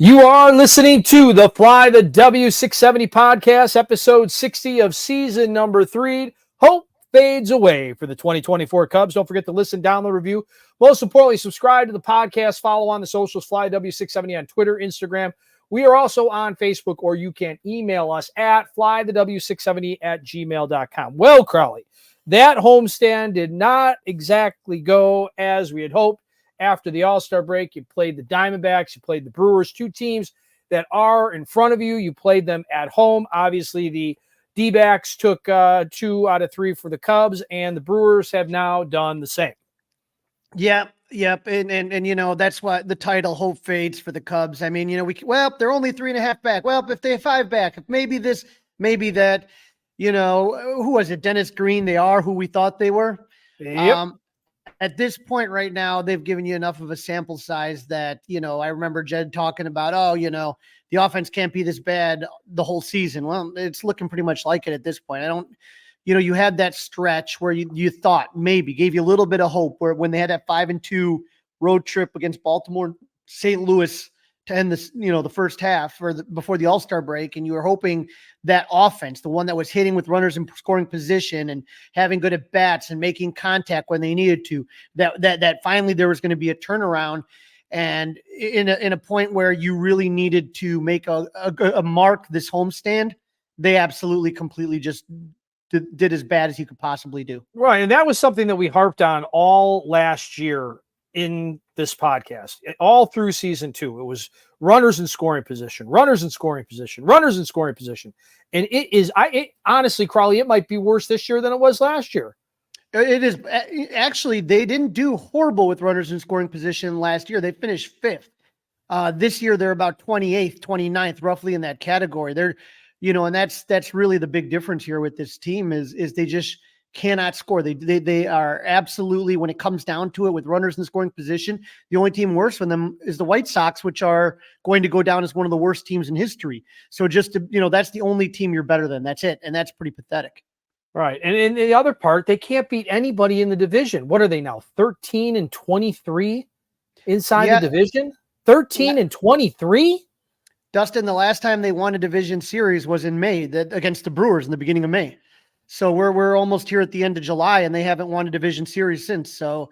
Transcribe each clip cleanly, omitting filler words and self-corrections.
You are listening to the Fly the W670 podcast, episode 60 of season number 3. Hope fades away for the 2024 Cubs. Don't forget to listen, download, review. Most importantly, subscribe to the podcast. Follow on the socials, Fly W670 on Twitter, Instagram. We are also on Facebook, or you can email us at flythew670@gmail.com. Well, Crawly, that homestand did not exactly go as we had hoped. After the All-Star break, you played the Diamondbacks, you played the Brewers, two teams that are in front of you. You played them at home. Obviously, the D-backs took 2 out of 3 for the Cubs, and the Brewers have now done the same. Yep. And you know, that's why the title hope fades for the Cubs. I mean, you know, they're only 3.5 back. Well, if they have 5 back, if maybe this, maybe that, you know, who was it? Dennis Green, they are who we thought they were. Yep. At this point right now, they've given you enough of a sample size that, you know, I remember Jed talking about, oh, you know, the offense can't be this bad the whole season. Well, it's looking pretty much like it at this point. You know, you had that stretch where you thought maybe gave you a little bit of hope where when they had that 5-2 road trip against Baltimore, St. Louis to end this, you know, the first half or before the All-Star break. And you were hoping that offense, the one that was hitting with runners in scoring position and having good at bats and making contact when they needed to, that finally there was going to be a turnaround. And in a point where you really needed to make a mark this homestand, they absolutely completely just did as bad as you could possibly do. Right. And that was something that we harped on all last year in this podcast, all through season 2. It was runners in scoring position, runners in scoring position, runners in scoring position. And it honestly, Crawly, it might be worse this year than it was last year. It is actually, they didn't do horrible with runners in scoring position last year. They finished 5th. This year, they're about 28th, 29th, roughly in that category. They're, you know, and that's really the big difference here with this team is they just cannot score. They are absolutely, when it comes down to it, with runners in scoring position, the only team worse than them is the White Sox, which are going to go down as one of the worst teams in history. So just to, you know, that's the only team you're better than. That's it. And that's pretty pathetic. Right. And in the other part, they can't beat anybody in the division. What are they now? 13-23 inside the division? 13-23? Dustin, the last time they won a division series was in May against the Brewers in the beginning of May. So we're almost here at the end of July and they haven't won a division series since. So,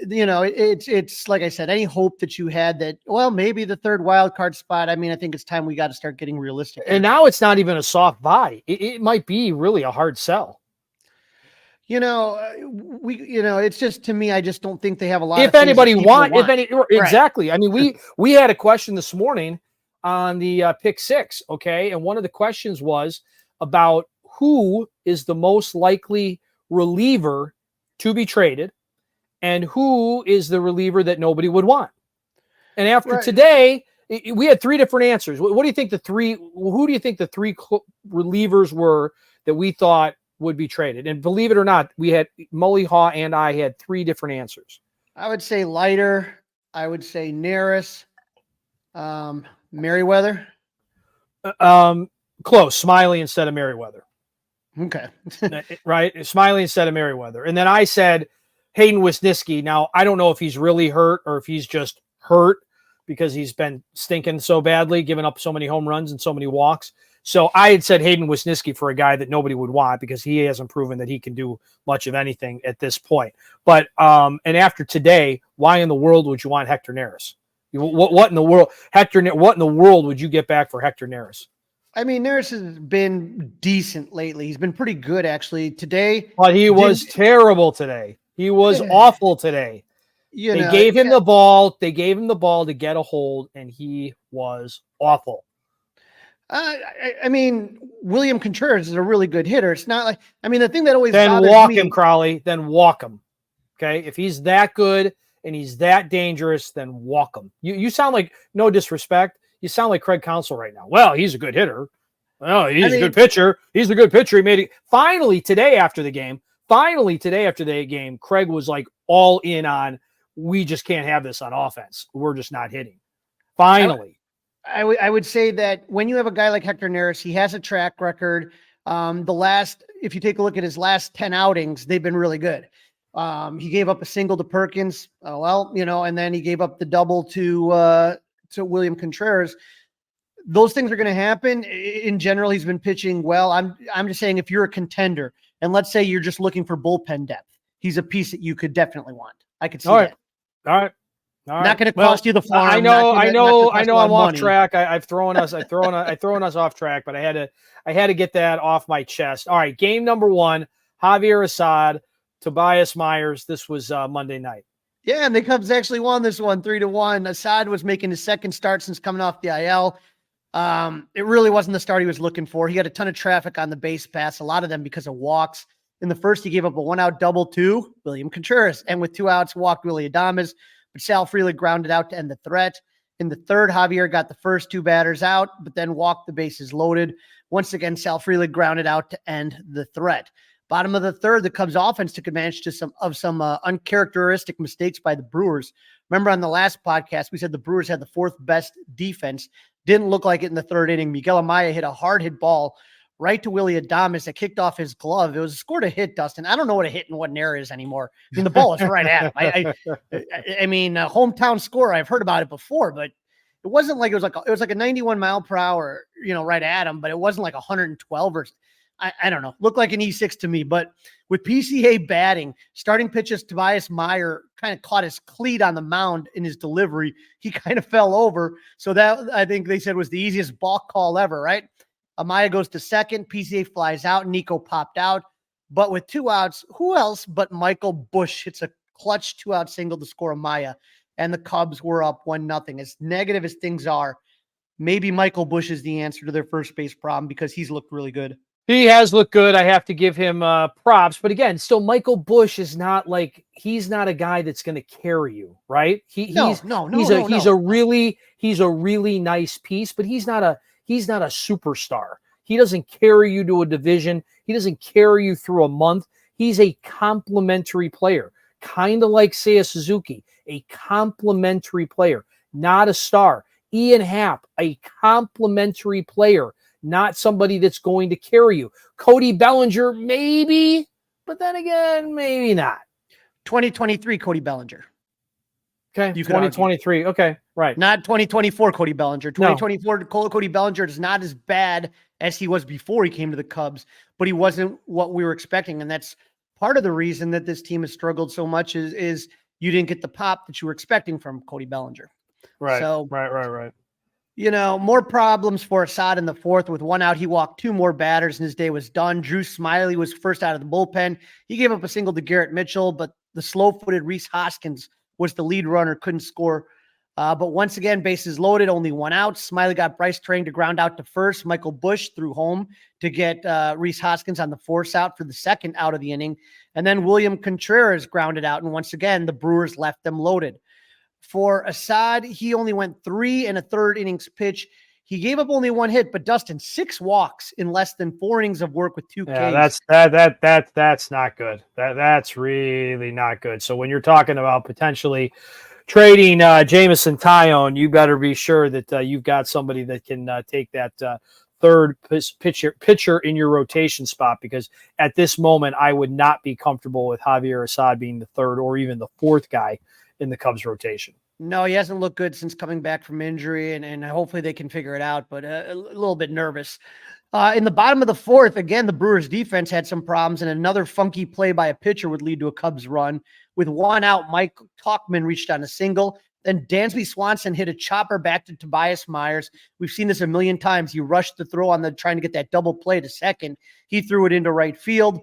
you know, it's like I said, any hope that you had that, well, maybe the 3rd wild card spot. I mean, I think it's time we got to start getting realistic here. And now it's not even a soft buy. It might be really a hard sell. You know, it's just, to me, I just don't think they have a lot. If anybody want. Exactly. I mean, we had a question this morning on the pick 6. Okay. And one of the questions was about who is the most likely reliever to be traded and who is the reliever that nobody would want. And after today, we had 3 different answers. What do you think who do you think the 3 relievers were that we thought would be traded? And believe it or not, we had Mully Haw and I had 3 different answers. I would say Leiter. I would say Neris, Merryweather. Close. Smiley instead of Merryweather. Okay. Right. Smiley instead of Merryweather. And then I said Hayden Wisniewski. Now, I don't know if he's really hurt or if he's just hurt because he's been stinking so badly, giving up so many home runs and so many walks. So I had said Hayden Wisniewski for a guy that nobody would want because he hasn't proven that he can do much of anything at this point. But and after today, why in the world would you want Hector Neris? What in the world, Hector? What in the world would you get back for Hector Neris? I mean, Neris has been decent lately. He's been pretty good, actually. Today, but he was terrible today. He was awful today. They gave him the ball. They gave him the ball to get a hold, and he was awful. I mean, William Contreras is a really good hitter. It's not like, I mean, the thing that always then walk him, Crawly. Then walk him. Okay, if he's that good and he's that dangerous, then walk him. You sound like, no disrespect, you sound like Craig Counsell right now. Well, he's a good hitter. Well, he's a good pitcher. He's a good pitcher. He made it. Finally, today after the game, Craig was like all in on, we just can't have this on offense. We're just not hitting. Finally. I would say that when you have a guy like Hector Neris, he has a track record. If you take a look at his last 10 outings, they've been really good. He gave up a single to Perkins. And then he gave up the double to to William Contreras. Those things are going to happen. In general, he's been pitching well. I'm just saying, if you're a contender and let's say you're just looking for bullpen depth, he's a piece that you could definitely want. I could see that. All right. Not going to cost you the farm. I know. I'm off money. track. I've thrown us off track, but I had to get that off my chest. All right. Game number 1, Javier Assad, Tobias Myers. This was Monday night. Yeah. And the Cubs actually won this one 3-1. Assad was making his second start since coming off the IL. It really wasn't the start he was looking for. He had a ton of traffic on the base paths, a lot of them because of walks. In the first, he gave up a 1-out double to William Contreras, and with 2 outs, walked Willie Adames, but Sal Frelick grounded out to end the threat. In the third, Javier got the first 2 batters out, but then walked the bases loaded. Once again, Sal Frelick grounded out to end the threat. Bottom of the third, the Cubs offense took advantage of some uncharacteristic mistakes by the Brewers. Remember on the last podcast, we said the Brewers had the 4th best defense. Didn't look like it in the third inning. Miguel Amaya hit a hard hit ball right to Willie Adames that kicked off his glove. It was scored a hit, Dustin. I don't know what a hit and what an error is anymore. I mean, the ball was right at him. I mean, a hometown score. I've heard about it before, but it wasn't like it was like a 91 mile per hour, right at him, but it wasn't like 112 or I don't know. Looked like an E6 to me, but with PCA batting, starting pitches, Tobias Meyer kind of caught his cleat on the mound in his delivery. He kind of fell over. So that, I think they said, was the easiest balk call ever, right? Amaya goes to second. PCA flies out. Nico popped out. But with 2 outs, who else but Michael Busch hits a clutch 2-out single to score Amaya, and the Cubs were up 1-0. As negative as things are, maybe Michael Busch is the answer to their first base problem because he's looked really good. He has looked good. I have to give him props. But again, still Michael Busch is not like, he's not a guy that's going to carry you, right? He's a really nice piece, but he's not a superstar. He doesn't carry you to a division. He doesn't carry you through a month. He's a complementary player, kind of like Seiya Suzuki, a complementary player, not a star. Ian Happ, a complementary player, not somebody that's going to carry you. Cody Bellinger, maybe, but then again, maybe not. 2023 Cody Bellinger. Okay, 2023. Okay, right. Not 2024 Cody Bellinger. 2024 Cody Bellinger is not as bad as he was before he came to the Cubs, but he wasn't what we were expecting. And that's part of the reason that this team has struggled so much is you didn't get the pop that you were expecting from Cody Bellinger. Right. So, Right. More problems for Assad in the fourth. With 1 out, he walked 2 more batters and his day was done. Drew Smiley was first out of the bullpen. He gave up a single to Garrett Mitchell, but the slow-footed Rhys Hoskins was the lead runner, couldn't score. But once again, bases loaded, only 1 out. Smiley got Bryce Trang to ground out to first. Michael Busch threw home to get Rhys Hoskins on the force out for the second out of the inning. And then William Contreras grounded out. And once again, the Brewers left them loaded. For Assad, he only went 3 1/3 innings pitch. He gave up only 1 hit, but Dustin, 6 walks in less than 4 innings of work with 2 Ks. That's not good. That's really not good. So when you're talking about potentially trading Jameson Tyone, you better be sure that you've got somebody that can take that third pitcher in your rotation spot, because at this moment I would not be comfortable with Javier Assad being the third or even the 4th guy in the Cubs rotation. No, he hasn't looked good since coming back from injury, and hopefully they can figure it out, but a little bit nervous. In the bottom of the 4th, again, the Brewers defense had some problems, and another funky play by a pitcher would lead to a Cubs run. With 1 out, Mike Tauchman reached on a single. Then Dansby Swanson hit a chopper back to Tobias Myers. We've seen this a million times. He rushed the throw on trying to get that double play to second. He threw it into right field.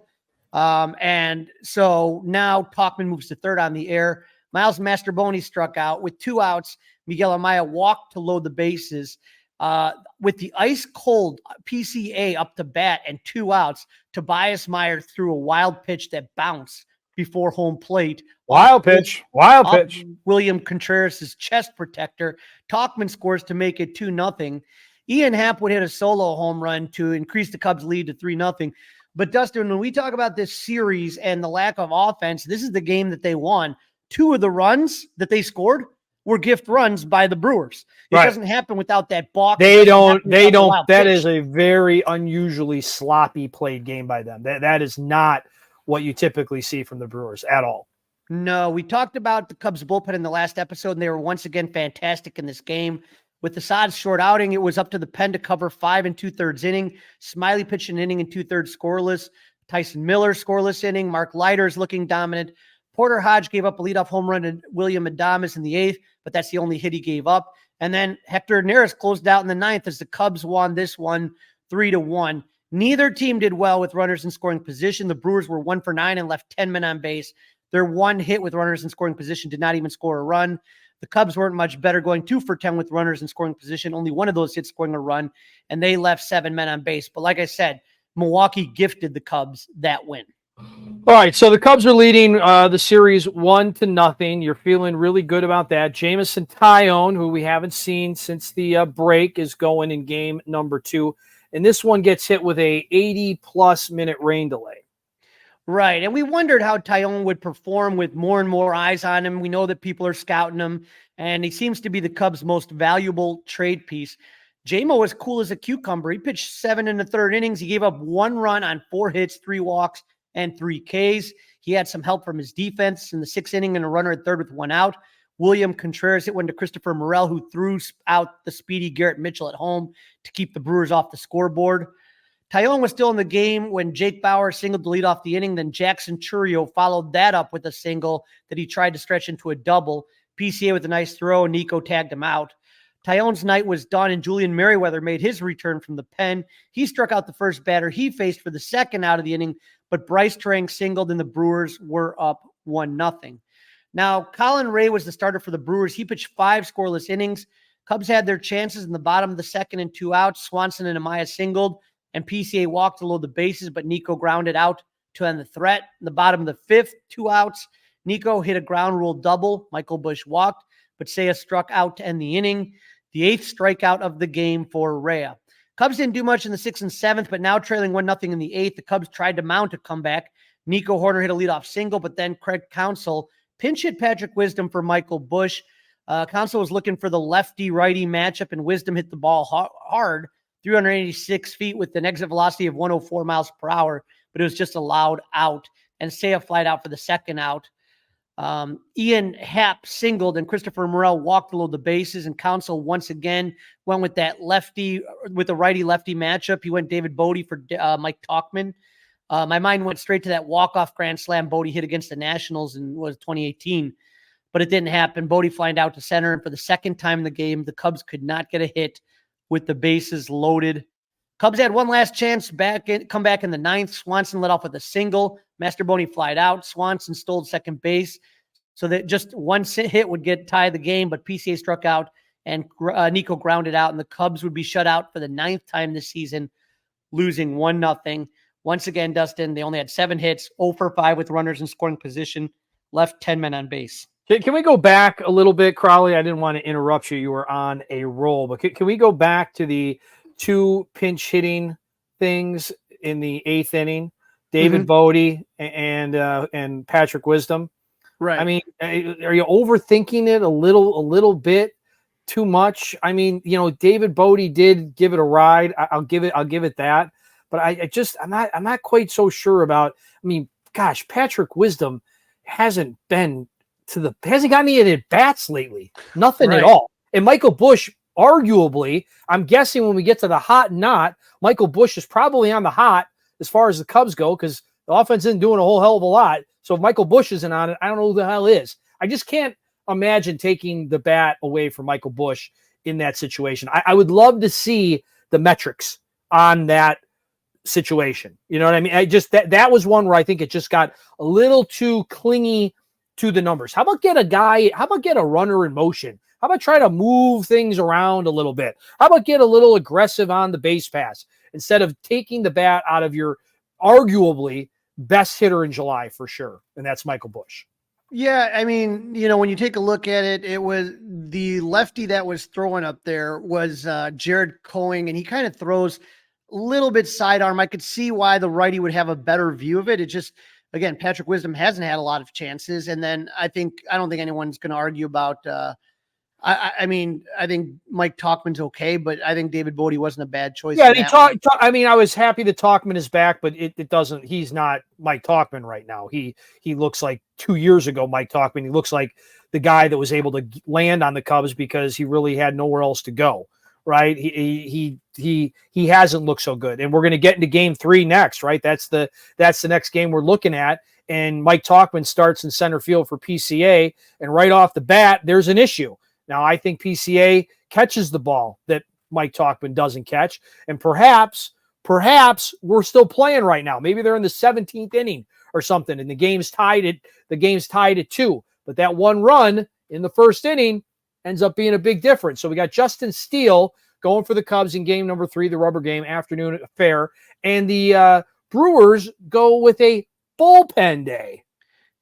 And so now Tauchman moves to third on the air. Miles Masterboni struck out. With 2 outs, Miguel Amaya walked to load the bases. With the ice-cold PCA up to bat and 2 outs, Tobias Myers threw a wild pitch that bounced before home plate. Wild pitch. William Contreras' chest protector. Tauchman scores to make it 2-0. Ian Happ would hit a solo home run to increase the Cubs' lead to 3-0. But Dustin, when we talk about this series and the lack of offense, this is the game that they won. 2 of the runs that they scored were gift runs by the Brewers. It doesn't happen without that balk. They don't. That is a very unusually sloppy played game by them. That is not what you typically see from the Brewers at all. No, we talked about the Cubs bullpen in the last episode, and they were once again fantastic in this game. With the Sods short outing, it was up to the pen to cover 5 2/3 inning. Smiley pitched an inning and 2/3 scoreless. Tyson Miller scoreless inning. Mark Leiter is looking dominant. Porter Hodge gave up a leadoff home run to William Adames in the 8th, but that's the only hit he gave up. And then Hector Neris closed out in the 9th as the Cubs won this one 3-1. Neither team did well with runners in scoring position. The Brewers were 1 for 9 and left 10 men on base. Their one hit with runners in scoring position did not even score a run. The Cubs weren't much better, going 2 for 10 with runners in scoring position. Only one of those hits scoring a run, and they left 7 men on base. But like I said, Milwaukee gifted the Cubs that win. All right, so the Cubs are leading the series 1-0. You're feeling really good about that. Jameson Taillon, who we haven't seen since the break, is going in game number 2. And this one gets hit with a 80-plus minute rain delay. Right, and we wondered how Taillon would perform with more and more eyes on him. We know that people are scouting him, and he seems to be the Cubs' most valuable trade piece. J-Mo was cool as a cucumber. He pitched 7 1/3 innings. He gave up 1 run on 4 hits, 3 walks, and 3 Ks. He had some help from his defense in the 6th inning and a runner at third with 1 out. William Contreras hit one to Christopher Morel, who threw out the speedy Garrett Mitchell at home to keep the Brewers off the scoreboard. Taillon was still in the game when Jake Bauer singled to lead off the inning. Then Jackson Chourio followed that up with a single that he tried to stretch into a double. PCA with a nice throw, and Nico tagged him out. Taillon's night was done, and Julian Merryweather made his return from the pen. He struck out the first batter he faced for the second out of the inning, but Bryce Trang singled, and the Brewers were up 1-0. Now, Colin Ray was the starter for the Brewers. He pitched 5 scoreless innings. Cubs had their chances in the bottom of the second and 2 outs. Swanson and Amaya singled, and PCA walked to load the bases, but Nico grounded out to end the threat. In the bottom of the 5th, 2 outs. Nico hit a ground rule double. Michael Busch walked, but Seiya struck out to end the inning. The 8th strikeout of the game for Rea. Cubs didn't do much in the 6th and 7th, but now trailing 1-0 in the 8th, the Cubs tried to mount a comeback. Nico Horner hit a leadoff single, but then Craig Counsell pinch hit Patrick Wisdom for Michael Busch. Counsell was looking for the lefty-righty matchup, and Wisdom hit the ball hard, 386 feet with an exit velocity of 104 miles per hour, but it was just allowed out. And Seiya flied out for the second out. Ian Happ singled, and Christopher Morel walked to load the bases, and Counsell once again went with that lefty, with the righty-lefty matchup. He went David Bodie for Mike Tauchman. My mind went straight to that walk-off grand slam Bodie hit against the Nationals in 2018, but it didn't happen. Bodie flying out to center, and for the second time in the game, the Cubs could not get a hit with the bases loaded. Cubs had one last chance come back in the 9th. Swanson led off with a single. Masterboni flied out. Swanson stole second base, so that just one hit would tie the game, but PCA struck out, and Nico grounded out, and the Cubs would be shut out for the 9th time this season, losing 1-0. Once again, Dustin, they only had 7 hits, 0 for 5 with runners in scoring position, left 10 men on base. Can we go back a little bit, Crawly? I didn't want to interrupt you. You were on a roll, but can we go back to the 2 pinch hitting things in the 8th inning? David Bodie and Patrick Wisdom. Right. I mean, are you overthinking it a little bit too much? I mean, David Bodie did give it a ride. I'll give it that. But I'm not quite so sure about. I mean, gosh, Patrick Wisdom hasn't gotten any at bats lately. Nothing at all. And Michael Busch, arguably, I'm guessing when we get to the hot and not, Michael Busch is probably on the hot as far as the Cubs go, because the offense isn't doing a whole hell of a lot. So if Michael Busch isn't on it, I don't know who the hell is. I just can't imagine taking the bat away from Michael Busch in that situation. I would love to see the metrics on that situation. You know what I mean? That was one where I think it just got a little too clingy to the numbers. How about get a runner in motion? How about try to move things around a little bit? How about get a little aggressive on the base pass instead of taking the bat out of your arguably best hitter in July for sure, and that's Michael Busch. Yeah, I mean, when you take a look at it, it was the lefty that was throwing up there was Jared Coing, and he kind of throws a little bit sidearm. I could see why the righty would have a better view of it. It just, again, Patrick Wisdom hasn't had a lot of chances, and then I don't think anyone's going to argue about. I think Mike Tauchman's okay, but I think David Bodie wasn't a bad choice. Yeah, I was happy that Tauchman is back, but it doesn't. He's not Mike Tauchman right now. He looks like 2 years ago Mike Tauchman. He looks like the guy that was able to land on the Cubs because he really had nowhere else to go. Right. He hasn't looked so good. And we're going to get into game 3 next, right? That's the next game we're looking at. And Mike Tauchman starts in center field for PCA. And right off the bat, there's an issue. Now, I think PCA catches the ball that Mike Tauchman doesn't catch. And perhaps we're still playing right now. Maybe they're in the 17th inning or something. And the game's tied at 2. But that one run in the first inning ends up being a big difference. So we got Justin Steele going for the Cubs in game number 3, the rubber game, afternoon affair. And the Brewers go with a bullpen day.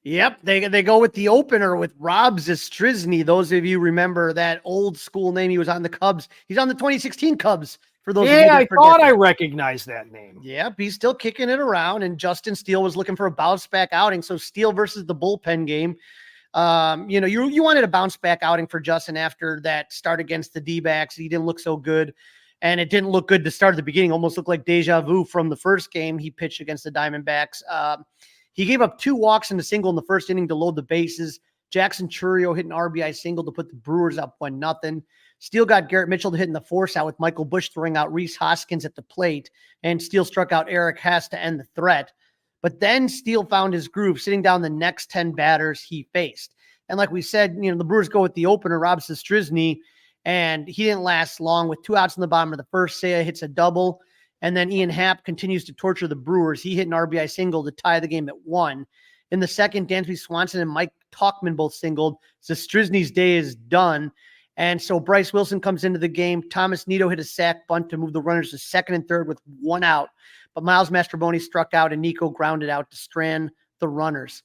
Yep, they go with the opener with Rob Zastryzny. Those of you remember that old school name. He was on the Cubs. He's on the 2016 Cubs. For those of you I thought I recognized that name. Yep, he's still kicking it around. And Justin Steele was looking for a bounce back outing. So Steele versus the bullpen game. You wanted a bounce back outing for Justin after that start against the D-backs. He didn't look so good, and it didn't look good to start at the beginning. Almost looked like deja vu from the first game he pitched against the Diamondbacks. He gave up 2 walks and a single in the first inning to load the bases. Jackson Chourio hit an RBI single to put the Brewers up 1-0. Steele got Garrett Mitchell to hit in the force out with Michael Busch throwing out Rhys Hoskins at the plate, and Steele struck out Eric Hess to end the threat. But then Steele found his groove, sitting down the next 10 batters he faced. And like we said, the Brewers go with the opener, Rob Zastryzny, and he didn't last long. With 2 outs in the bottom of the first, Seiya hits a double, and then Ian Happ continues to torture the Brewers. He hit an RBI single to tie the game at 1. In the second, Dansby Swanson and Mike Tauchman both singled. Zastryzny's day is done. And so Bryce Wilson comes into the game. Thomas Nido hit a sac bunt to move the runners to second and third with 1 out. But Miles Mastrobuoni struck out, and Nico grounded out to strand the runners.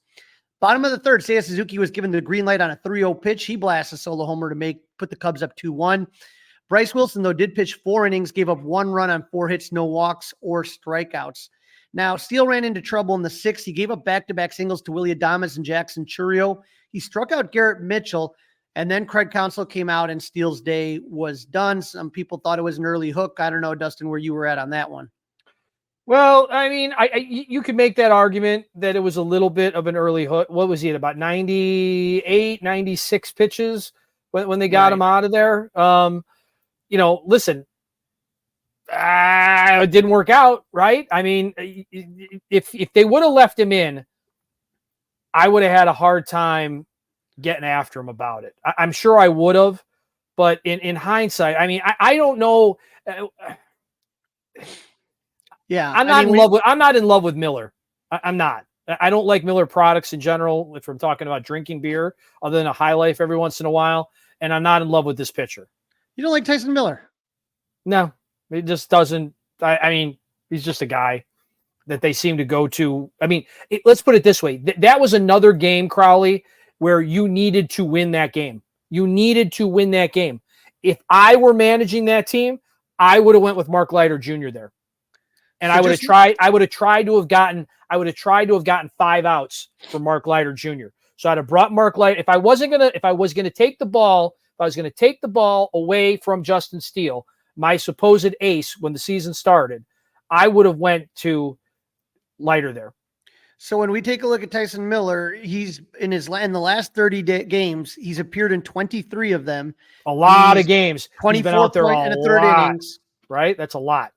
Bottom of the third, Seiya Suzuki was given the green light on a 3-0 pitch. He blasts a solo homer to put the Cubs up 2-1. Bryce Wilson, though, did pitch 4 innings, gave up 1 run on 4 hits, no walks or strikeouts. Now, Steele ran into trouble in the 6th. He gave up back-to-back singles to Willie Adames and Jackson Chourio. He struck out Garrett Mitchell, and then Craig Counsell came out, and Steele's day was done. Some people thought it was an early hook. I don't know, Dustin, where you were at on that one. Well, I mean, you could make that argument that it was a little bit of an early hook. What was he at, about 98, 96 pitches when they got him out of there? Listen, it didn't work out, right? I mean, if they would have left him in, I would have had a hard time getting after him about it. I'm sure I would have, but in hindsight, I mean, I don't know. Yeah, I'm not in love with Miller. I'm not. I don't like Miller products in general. If I'm talking about drinking beer, other than a High Life every once in a while, and I'm not in love with this pitcher. You don't like Tyson Miller? No, it just doesn't. I mean, he's just a guy that they seem to go to. I mean, let's put it this way: that was another game, Crawly, where you needed to win that game. You needed to win that game. If I were managing that team, I would have went with Mark Leiter Jr. there. And I would have tried to have gotten 5 outs for Mark Leiter Jr. So I'd have brought Mark Leiter. If I was going to take the ball away from Justin Steele, my supposed ace when the season started, I would have went to Leiter there. So when we take a look at Tyson Miller, he's in the last 30 games, he's appeared in 23 of them. A lot of games. 24 points in a third innings. Right? That's a lot.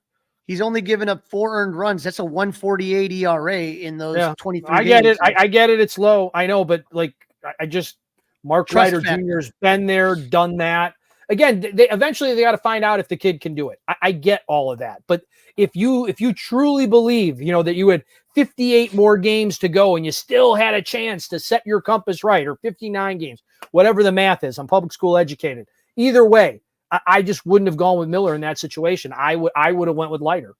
He's only given up 4 earned runs. That's a 1.48 ERA in those 23 I get it. I get it. It's low. I know, but Mark Leiter Jr.'s been there, done that. Again, eventually they got to find out if the kid can do it. I get all of that. But if you truly believe, that you had 58 more games to go and you still had a chance to set your compass right, or 59 games, whatever the math is, I'm public school educated. Either way, I just wouldn't have gone with Miller in that situation. I would have went with Leiter.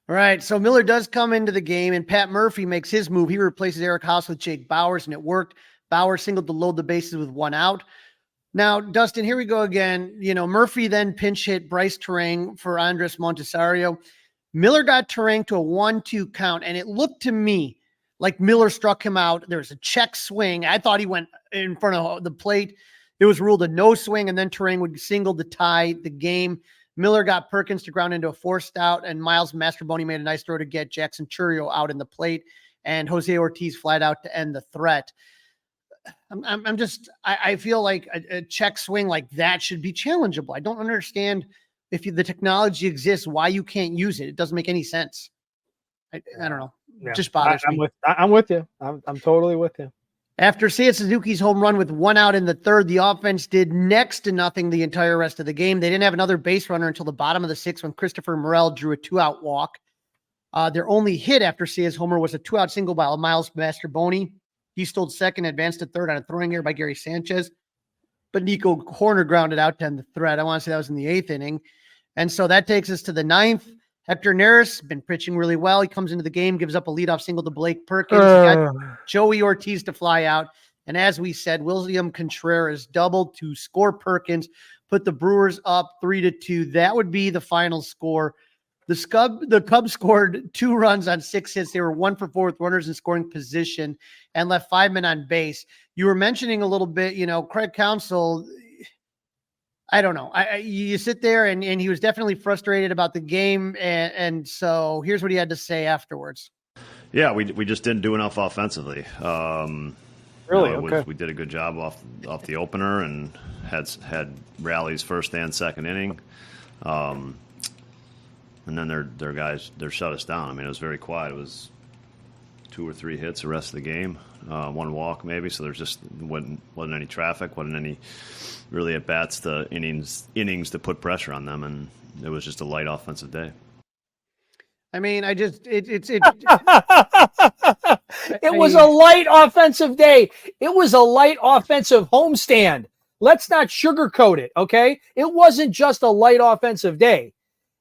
All right, so Miller does come into the game, and Pat Murphy makes his move. He replaces Eric House with Jake Bowers, and it worked. Bowers singled to load the bases with 1 out. Now, Dustin, here we go again. Murphy then pinch hit Bryce Terang for Andres Montesario. Miller got Terang to a 1-2 count, and it looked to me like Miller struck him out. There was a check swing. I thought he went in front of the plate. It was ruled a no swing, and then Terang would single to tie the game. Miller got Perkins to ground into a forced out, and Miles Mastrobuoni made a nice throw to get Jackson Chourio out in the plate, and Jose Ortiz flat out to end the threat. I feel like a check swing like that should be challengeable. I don't understand if the technology exists, why you can't use it. It doesn't make any sense. I don't know. Yeah. Just bothers me. I'm with you. I'm totally with you. After Seiya Suzuki's home run with 1 out in the third, the offense did next to nothing the entire rest of the game. They didn't have another base runner until the bottom of the 6th when Christopher Morel drew a 2-out walk. Their only hit after Seiya's homer was a 2-out single by Miles Masterboni. He stole second, advanced to third on a throwing error by Gary Sanchez. But Nico Horner grounded out to end the threat. I want to say that was in the 8th inning. And so that takes us to the 9th. Hector Neris been pitching really well. He comes into the game, gives up a leadoff single to Blake Perkins. He got Joey Ortiz to fly out. And as we said, William Contreras doubled to score Perkins, put the Brewers up 3-2. That would be the final score. The Cubs scored 2 runs on 6 hits. They were 1 for 4 with runners in scoring position and left 5 men on base. You were mentioning a little bit, Craig Counsell. I don't know. You sit there and he was definitely frustrated about the game. And so here's what he had to say afterwards. Yeah, we just didn't do enough offensively. Really? We did a good job off the opener and had rallies first and second inning. And then their guys shut us down. I mean, it was very quiet. It was 2 or 3 hits the rest of the game, 1 walk maybe. So there's just wasn't any traffic, wasn't any really at bats to innings to put pressure on them, and it was just a light offensive day. I mean, it was a light offensive day. It was a light offensive homestand. Let's not sugarcoat it, okay? It wasn't just a light offensive day.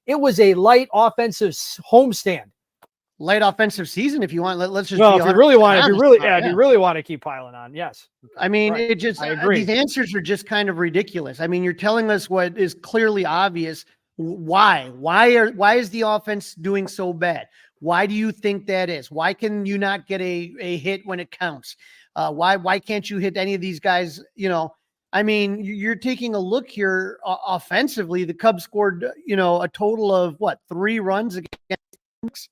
It was a light offensive homestand. Light offensive season, if you want. Let's just. Well, if you really want to keep piling on, yes. I mean, right. I agree. These answers are just kind of ridiculous. I mean, you're telling us what is clearly obvious. Why is the offense doing so bad? Why do you think that is? Why can you not get a hit when it counts? Why can't you hit any of these guys? I mean, you're taking a look here offensively. The Cubs scored, a total of 3 runs against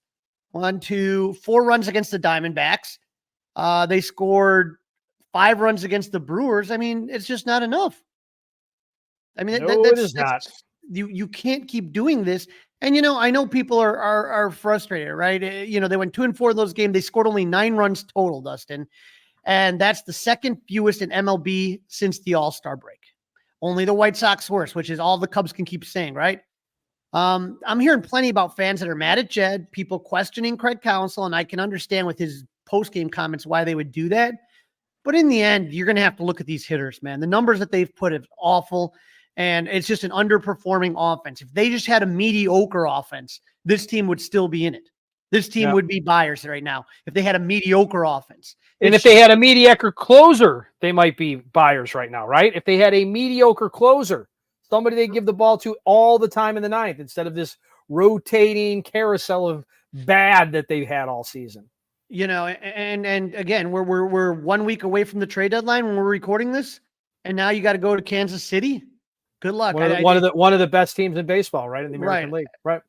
4 runs against the Diamondbacks. They scored 5 runs against the Brewers. I mean, it's just not enough. I mean, it is not. You can't keep doing this. And, I know people are frustrated, right? They went 2-4 in those games. They scored only 9 runs total, Dustin. And that's the second fewest in MLB since the All-Star break. Only the White Sox worse, which is all the Cubs can keep saying, right? I'm hearing plenty about fans that are mad at Jed, people questioning Craig Counsell, and I can understand with his post-game comments why they would do that. But in the end, you're going to have to look at these hitters, man. The numbers that they've put is awful, and it's just an underperforming offense. If they just had a mediocre offense, this team would still be in it. This team would be buyers right now if they had a mediocre offense. And if they had a mediocre closer, they might be buyers right now, right? If they had a mediocre closer, somebody they give the ball to all the time in the 9th instead of this rotating carousel of bad that they've had all season. And again, we're 1 week away from the trade deadline when we're recording this, and now you got to go to Kansas City. Good luck. One of the best teams in baseball, right? In the American League, right?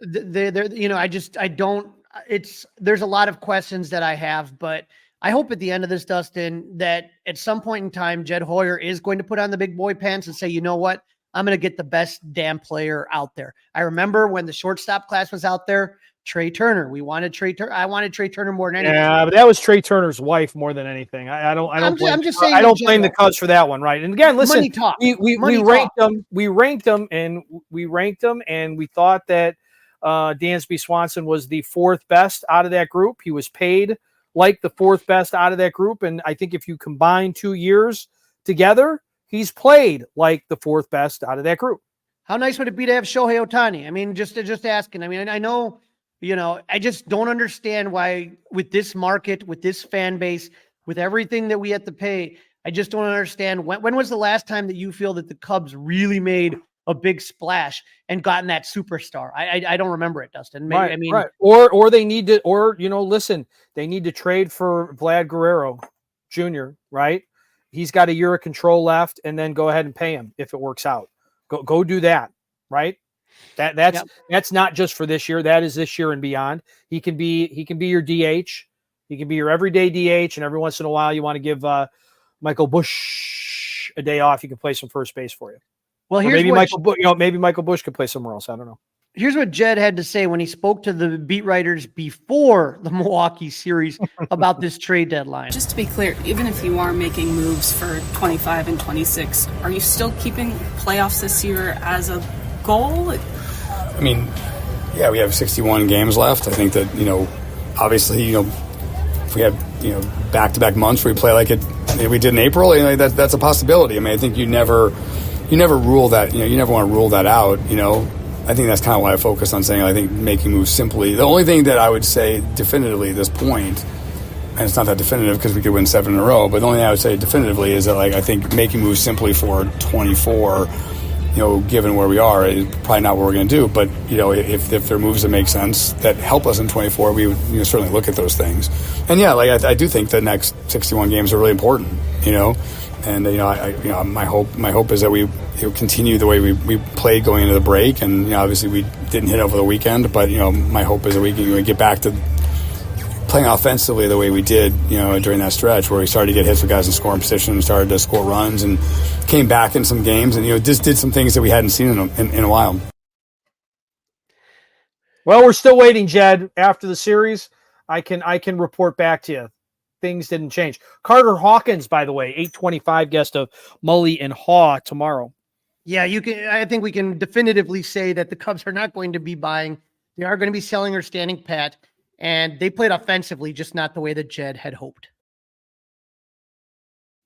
There's a lot of questions that I have, but I hope at the end of this, Dustin, that at some point in time, Jed Hoyer is going to put on the big boy pants and say, you know what? I'm going to get the best damn player out there. I remember when the shortstop class was out there, Trey Turner. I wanted Trey Turner more than anything. Yeah, but that was Trey Turner's wife more than anything. I don't blame the Cubs for that one, right? And again, listen, we ranked them, and we thought that Dansby Swanson was the 4th best out of that group. He was paid like the 4th best out of that group, and I think if you combine 2 years together, he's played like the 4th best out of that group. How nice would it be to have Shohei Ohtani? I mean, just asking. I mean, I know. I just don't understand why with this market, with this fan base, with everything that we have to pay, I just don't understand. When was the last time that you feel that the Cubs really made a big splash and gotten that superstar? I don't remember it, Dustin. Maybe, right. Or they need to, listen, they need to trade for Vlad Guerrero Jr., right? He's got a year of control left, and then go ahead and pay him if it works out. Go do that, right? That's not just for this year. That is this year and beyond. He can be your DH. He can be your everyday DH, and every once in a while you want to give Michael Busch a day off, he can play some first base for you. Well, Or maybe Michael Busch could play somewhere else. I don't know. Here's what Jed had to say when he spoke to the beat writers before the Milwaukee series about this trade deadline. Just to be clear, even if you are making moves for 25 and 26, are you still keeping playoffs this year as a goal? I mean, yeah, we have 61 games left. I think that, obviously, if we have, back-to-back months where we play like we did in April, that's a possibility. I mean, I think you never rule that, you never want to rule that out, I think that's kind of why I focus on saying I think making moves simply. The only thing that I would say definitively at this point, and it's not that definitive because we could win 7 in a row, but the only thing I would say definitively is that I think making moves simply for 24, given where we are, is probably not what we're going to do. But if there are moves that make sense that help us in 24, we would certainly look at those things. And yeah, I do think the next 61 games are really important. And my hope is that we continue the way we played going into the break, and obviously we didn't hit over the weekend, but my hope is that we can get back to playing offensively the way we did during that stretch where we started to get hits with guys in scoring position and started to score runs and came back in some games and just did some things that we hadn't seen in a while. Well, we're still waiting, Jed. After the series, I can report back to you. Things didn't change. Carter Hawkins, by the way, 825 guest of Mully and Haw tomorrow. Yeah, I think we can definitively say that the Cubs are not going to be buying. They are going to be selling or standing pat, and they played offensively, just not the way that Jed had hoped.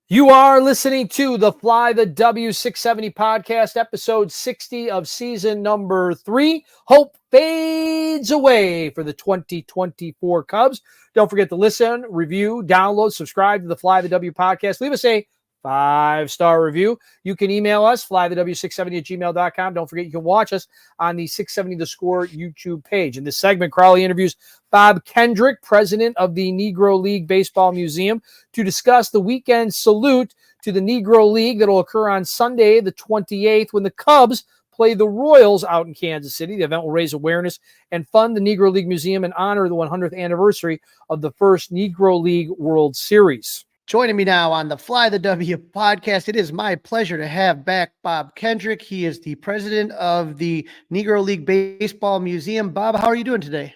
You are listening to the Fly the W670 podcast, episode 60 of season number 3. Hope fades away for the 2024 Cubs. Don't forget to listen, review, download, subscribe to the Fly the W podcast. Leave us a 5-star review. You can email us, flythew670@gmail.com. Don't forget you can watch us on the 670 The Score YouTube page. In this segment, Crawly interviews Bob Kendrick, president of the Negro League Baseball Museum, to discuss the weekend salute to the Negro League that will occur on Sunday, the 28th, when the Cubs play the Royals out in Kansas City. The event will raise awareness and fund the Negro League Museum and honor the 100th anniversary of the first Negro League World Series. Joining me now on the Fly the W podcast, it is my pleasure to have back Bob Kendrick. He is the president of the Negro League Baseball Museum. Bob, how are you doing today?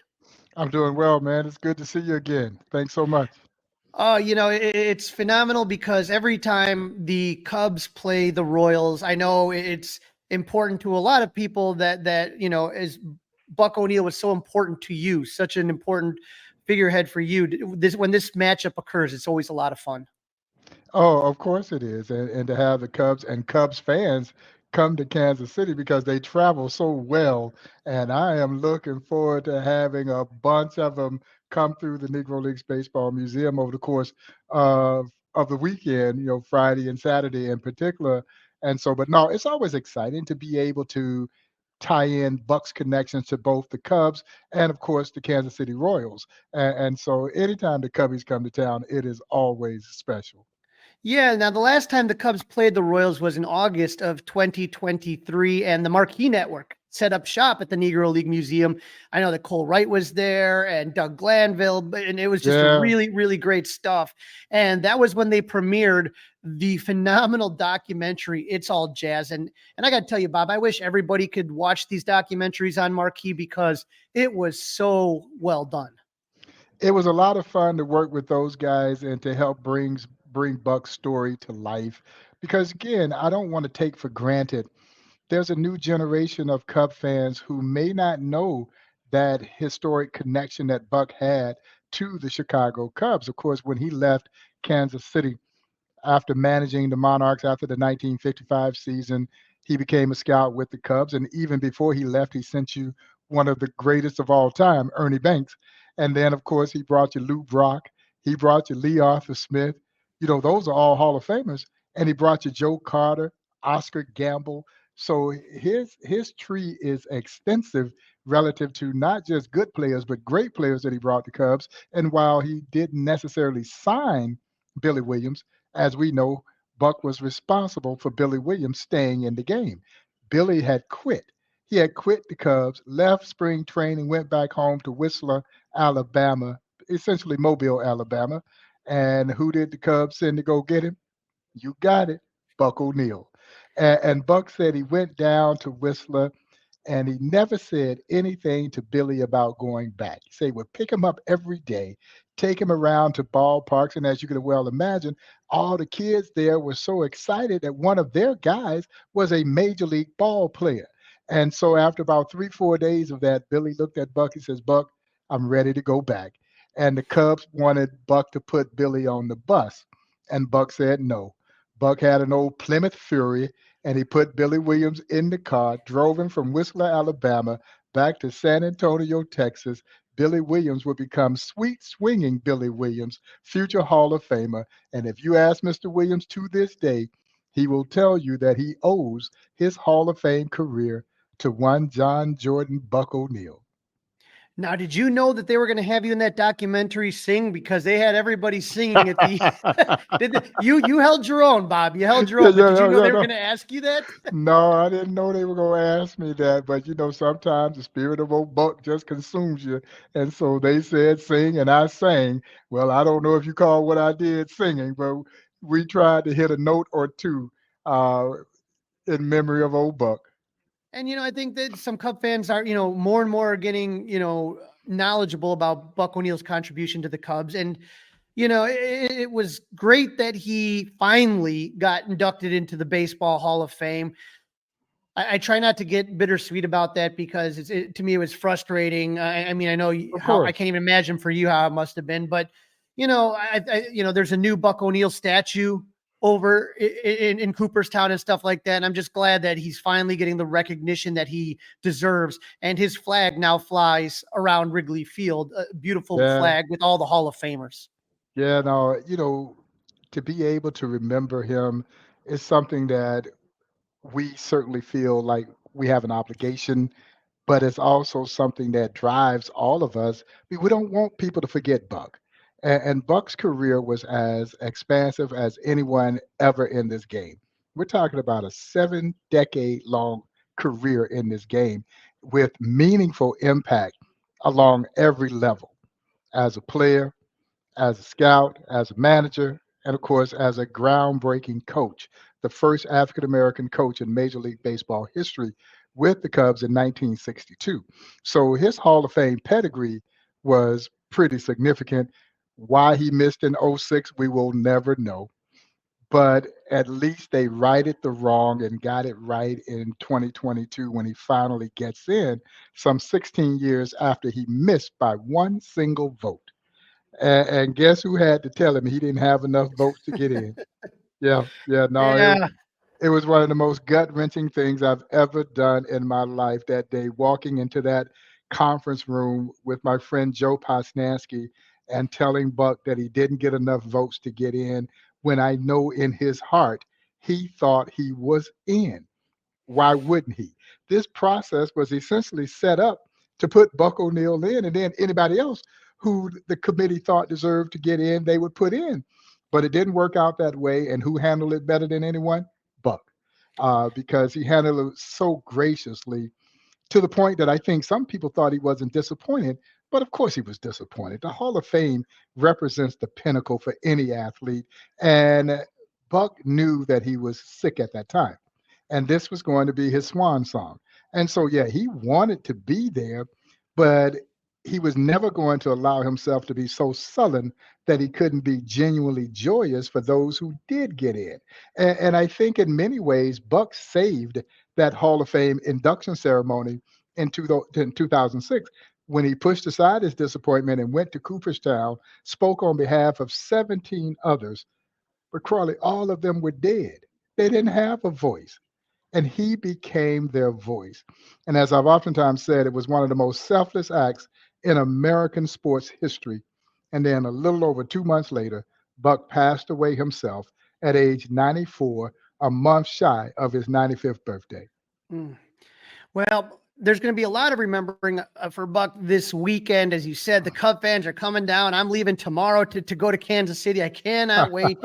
I'm doing well, man. It's good to see you again. Thanks so much. It's phenomenal because every time the Cubs play the Royals, I know it's important to a lot of people that as Buck O'Neil was so important to you, such an important figurehead for you. When this matchup occurs, it's always a lot of fun. Oh, of course it is. And to have the Cubs and Cubs fans come to Kansas City because they travel so well. And I am looking forward to having a bunch of them come through the Negro Leagues Baseball Museum over the course of the weekend, Friday and Saturday in particular. And so, but no, it's always exciting to be able to tie in Buck's connections to both the Cubs and, of course, the Kansas City Royals. And so anytime the Cubbies come to town, it is always special. Yeah, now the last time the Cubs played the Royals was in August of 2023, and the Marquee Network set up shop at the Negro League Museum. I know that Cole Wright was there and Doug Glanville, and it was just really, really great stuff. And that was when they premiered the phenomenal documentary, It's All Jazz. And I got to tell you, Bob, I wish everybody could watch these documentaries on Marquee because it was so well done. It was a lot of fun to work with those guys and to help bring Buck's story to life. Because, again, I don't want to take for granted there's a new generation of Cub fans who may not know that historic connection that Buck had to the Chicago Cubs. Of course, when he left Kansas City after managing the Monarchs after the 1955 season, he became a scout with the Cubs. And even before he left, he sent you one of the greatest of all time, Ernie Banks. And then, of course, he brought you Lou Brock. He brought you Lee Arthur Smith. Those are all Hall of Famers. And he brought you Joe Carter, Oscar Gamble. So his tree is extensive relative to not just good players, but great players that he brought to Cubs. And while he didn't necessarily sign Billy Williams, as we know, Buck was responsible for Billy Williams staying in the game. Billy had quit. He had quit the Cubs, left spring training, went back home to Whistler, Alabama, essentially Mobile, Alabama. And who did the Cubs send to go get him? You got it, Buck O'Neill. And Buck said he went down to Whistler and he never said anything to Billy about going back. He said he would pick him up every day, take him around to ballparks. And as you can well imagine, all the kids there were so excited that one of their guys was a major league ball player. And so after about 3, 4 days of that, Billy looked at Buck. He says, Buck, I'm ready to go back. And the Cubs wanted Buck to put Billy on the bus. And Buck said no. Buck had an old Plymouth Fury, and he put Billy Williams in the car, drove him from Whistler, Alabama, back to San Antonio, Texas. Billy Williams would become sweet swinging Billy Williams, future Hall of Famer. And if you ask Mr. Williams to this day, he will tell you that he owes his Hall of Fame career to one John Jordan Buck O'Neill. Now, did you know that they were going to have you in that documentary sing, because they had everybody singing at the you held your own, Bob. You held your own. But did you know they were going to ask you that? No, I didn't know they were going to ask me that. But, sometimes the spirit of old Buck just consumes you. And so they said sing, and I sang. Well, I don't know if you call what I did singing, but we tried to hit a note or two in memory of old Buck. And, I think that some Cub fans are, more and more getting, knowledgeable about Buck O'Neill's contribution to the Cubs. And, it was great that he finally got inducted into the Baseball Hall of Fame. I try not to get bittersweet about that, because to me, it was frustrating. I mean, I know how I can't even imagine for you how it must have been, but, there's a new Buck O'Neill statue over in Cooperstown and stuff like that. And I'm just glad that he's finally getting the recognition that he deserves. And his flag now flies around Wrigley Field, a beautiful flag with all the Hall of Famers. Yeah, no, to be able to remember him is something that we certainly feel like we have an obligation, but it's also something that drives all of us. We don't want people to forget Buck. And Buck's career was as expansive as anyone ever in this game. We're talking about a 7-decade-long career in this game with meaningful impact along every level, as a player, as a scout, as a manager, and of course, as a groundbreaking coach, the first African American coach in Major League Baseball history with the Cubs in 1962. So his Hall of Fame pedigree was pretty significant. Why he missed in 06, we will never know. But at least they righted the wrong and got it right in 2022 when he finally gets in, some 16 years after he missed by one single vote. And guess who had to tell him he didn't have enough votes to get in? It was one of the most gut-wrenching things I've ever done in my life that day, walking into that conference room with my friend Joe Posnanski and telling Buck that he didn't get enough votes to get in, when I know in his heart he thought he was in. Why wouldn't he? This process was essentially set up to put Buck O'Neill in, and then anybody else who the committee thought deserved to get in, they would put in. But it didn't work out that way. And who handled it better than anyone? Buck, because he handled it so graciously, to the point that I think some people thought he wasn't disappointed. But of course he was disappointed. The Hall of Fame represents the pinnacle for any athlete. And Buck knew that he was sick at that time. And this was going to be his swan song. And so, yeah, he wanted to be there, but he was never going to allow himself to be so sullen that he couldn't be genuinely joyous for those who did get in. And I think in many ways, Buck saved that Hall of Fame induction ceremony in 2006 when he pushed aside his disappointment and went to Cooperstown, spoke on behalf of 17 others. But Crawly, all of them were dead. They didn't have a voice. And he became their voice. And as I've oftentimes said, it was one of the most selfless acts in American sports history. And then a little over 2 months later, Buck passed away himself at age 94, a month shy of his 95th birthday. Well, there's going to be a lot of remembering for Buck this weekend. As you said, the Cub fans are coming down. I'm leaving tomorrow to go to Kansas City. I cannot wait.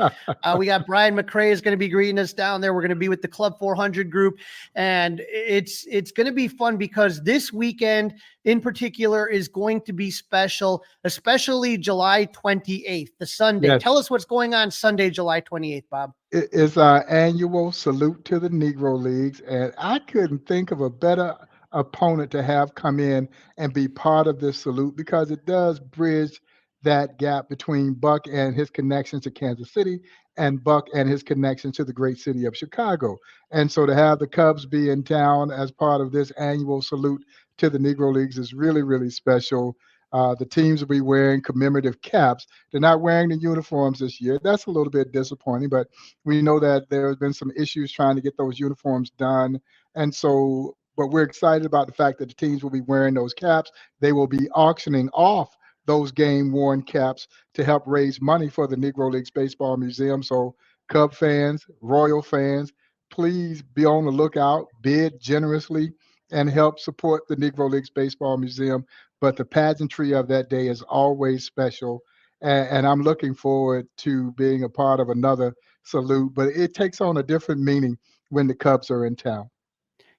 We got Brian McRae is going to be greeting us down there. We're going to be with the Club 400 group, and it's going to be fun because this weekend in particular is going to be special, especially July 28th, the Sunday. Yes. Tell us what's going on Sunday, July 28th, Bob. It is our annual salute to the Negro Leagues, and I couldn't think of a better opponent to have come in and be part of this salute because it does bridge that gap between Buck and his connections to Kansas City and Buck and his connection to the great city of Chicago. And so to have the Cubs be in town as part of this annual salute to the Negro Leagues is really, really special. The teams will be wearing commemorative caps. They're not wearing the uniforms this year. That's a little bit disappointing, but we know that there have been some issues trying to get those uniforms done. And so, but we're excited about the fact that the teams will be wearing those caps. They will be auctioning off those game-worn caps to help raise money for the Negro Leagues Baseball Museum. So Cub fans, Royal fans, please be on the lookout, bid generously, and help support the Negro Leagues Baseball Museum. But the pageantry of that day is always special. And I'm looking forward to being a part of another salute, but it takes on a different meaning when the Cubs are in town.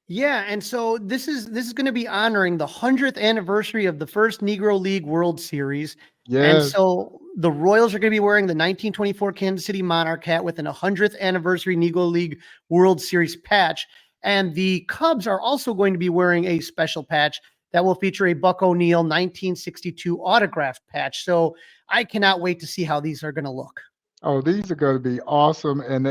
Yeah, and so this is going to be honoring the 100th anniversary of the first Negro League World Series. Yes. And so the Royals are going to be wearing the 1924 Kansas City Monarch hat with an 100th anniversary Negro League World Series patch. And the Cubs are also going to be wearing a special patch that will feature a Buck O'Neil 1962 autographed patch. So I cannot wait to see how these are going to look. Oh, these are going to be awesome, and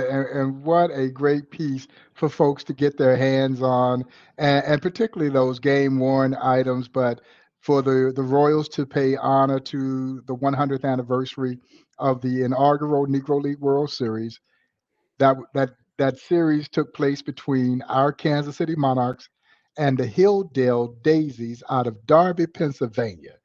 what a great piece for folks to get their hands on, and particularly those game-worn items. But for the Royals to pay honor to the 100th anniversary of the inaugural Negro League World Series, that series took place between our Kansas City Monarchs and the Hilldale Daisies out of Darby, Pennsylvania.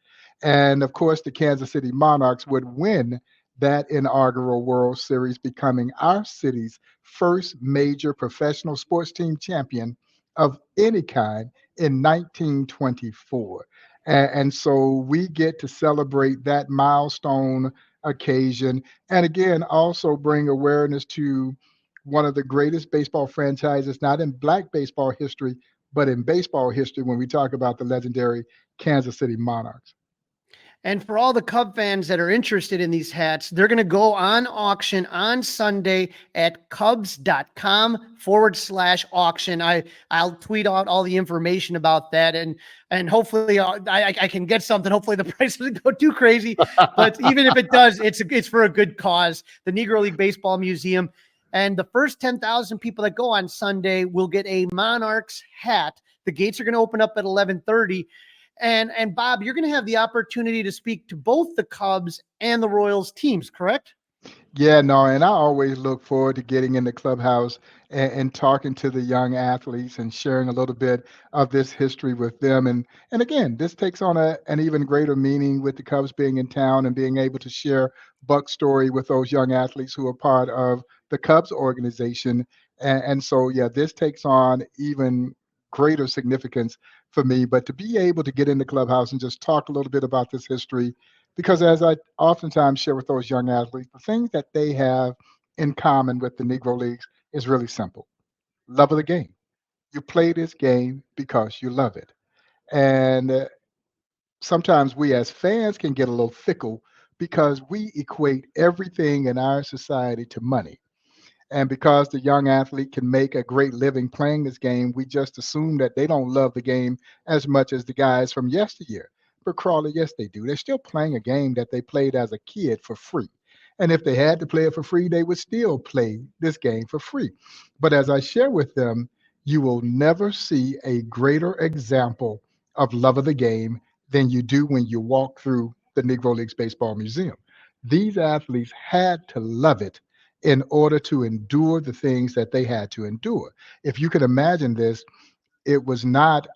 And of course, the Kansas City Monarchs would win that inaugural World Series, becoming our city's first major professional sports team champion of any kind in 1924. And so we get to celebrate that milestone occasion. And again, also bring awareness to one of the greatest baseball franchises, not in Black baseball history, but in baseball history when we talk about the legendary Kansas City Monarchs. And for all the Cub fans that are interested in these hats, they're going to go on auction on Sunday at cubs.com/auction. I'll tweet out all the information about that. And hopefully I can get something. Hopefully the price doesn't go too crazy. But even if it does, it's for a good cause. The Negro League Baseball Museum. And the first 10,000 people that go on Sunday will get a Monarchs hat. The gates are going to open up at 11:30. And Bob, you're going to have the opportunity to speak to both the Cubs and the Royals teams, correct? Yeah, no, and I always look forward to getting in the clubhouse and talking to the young athletes and sharing a little bit of this history with them. And again, this takes on an even greater meaning with the Cubs being in town and being able to share Buck's story with those young athletes who are part of the Cubs organization. And so, yeah, this takes on even greater significance for me. But to be able to get in the clubhouse and just talk a little bit about this history, because as I oftentimes share with those young athletes, the things that they have in common with the Negro Leagues is really simple. Love of the game. You play this game because you love it. And sometimes we as fans can get a little fickle because we equate everything in our society to money. And because the young athlete can make a great living playing this game, we just assume that they don't love the game as much as the guys from yesteryear. But Crawly, yes, they do. They're still playing a game that they played as a kid for free. And if they had to play it for free, they would still play this game for free. But as I share with them, you will never see a greater example of love of the game than you do when you walk through the Negro Leagues Baseball Museum. These athletes had to love it in order to endure the things that they had to endure. If you can imagine this, it was not,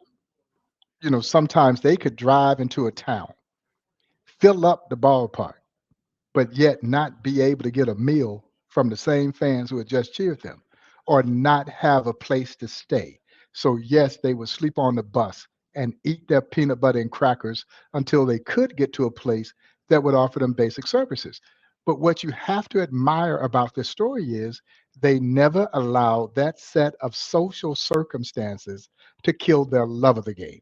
sometimes they could drive into a town, fill up the ballpark, but yet not be able to get a meal from the same fans who had just cheered them, or not have a place to stay. So yes, they would sleep on the bus and eat their peanut butter and crackers until they could get to a place that would offer them basic services. But what you have to admire about this story is they never allowed that set of social circumstances to kill their love of the game.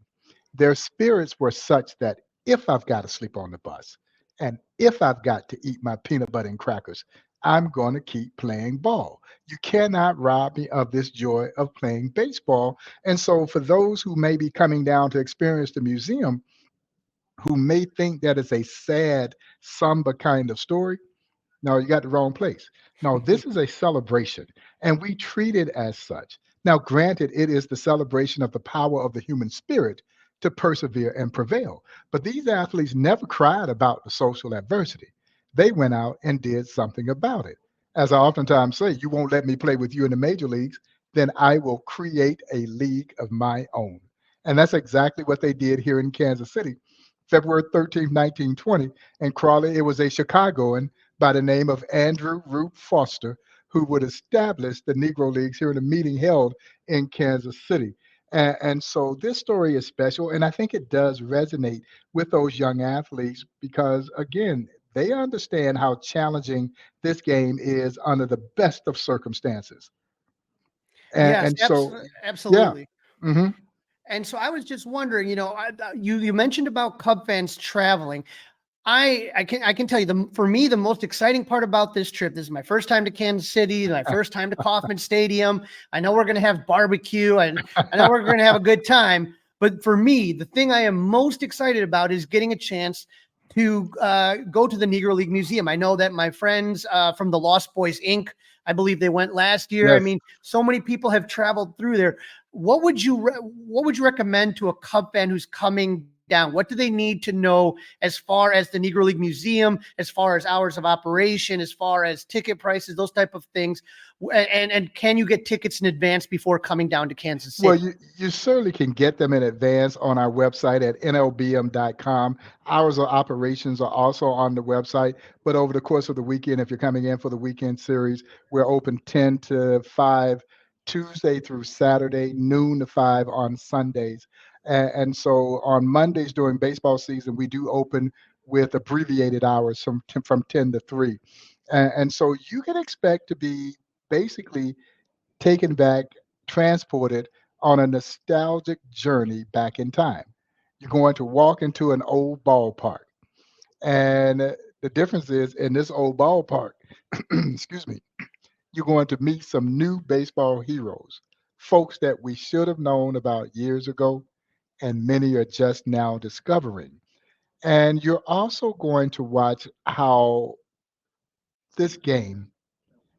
Their spirits were such that if I've got to sleep on the bus and if I've got to eat my peanut butter and crackers, I'm going to keep playing ball. You cannot rob me of this joy of playing baseball. And so, for those who may be coming down to experience the museum, who may think that it's a sad, somber kind of story, no, you got the wrong place. No, this is a celebration, and we treat it as such. Now, granted, it is the celebration of the power of the human spirit to persevere and prevail. But these athletes never cried about the social adversity. They went out and did something about it. As I oftentimes say, you won't let me play with you in the major leagues, then I will create a league of my own. And that's exactly what they did here in Kansas City, February 13th, 1920. And Crawly, it was a Chicagoan by the name of Andrew Root Foster, who would establish the Negro Leagues here in a meeting held in Kansas City. And so this story is special, and I think it does resonate with those young athletes because, again, they understand how challenging this game is under the best of circumstances. Yes, And so, yeah. absolutely. hmm And so I was just wondering, you mentioned about Cub fans traveling. I can tell you for me, the most exciting part about this trip, this is my first time to Kansas City, my first time to Kauffman Stadium. I know we're going to have barbecue and I know we're going to have a good time. But for me, the thing I am most excited about is getting a chance to go to the Negro League Museum. I know that my friends from the Lost Boys Inc., I believe they went last year. Yes. I mean, so many people have traveled through there. What would you recommend to a Cub fan who's coming down? What do they need to know as far as the Negro League Museum, as far as hours of operation, as far as ticket prices, those type of things? And can you get tickets in advance before coming down to Kansas City? Well, you certainly can get them in advance on our website at nlbm.com. Hours of operations are also on the website. But over the course of the weekend, if you're coming in for the weekend series, we're open 10 to 5 Tuesday through Saturday, noon to 5 on Sundays. And so on Mondays during baseball season, we do open with abbreviated hours from 10 to 3. And so you can expect to be basically taken back, transported on a nostalgic journey back in time. You're going to walk into an old ballpark. And the difference is in this old ballpark, excuse me, you're going to meet some new baseball heroes, folks that we should have known about years ago, and many are just now discovering. And you're also going to watch how this game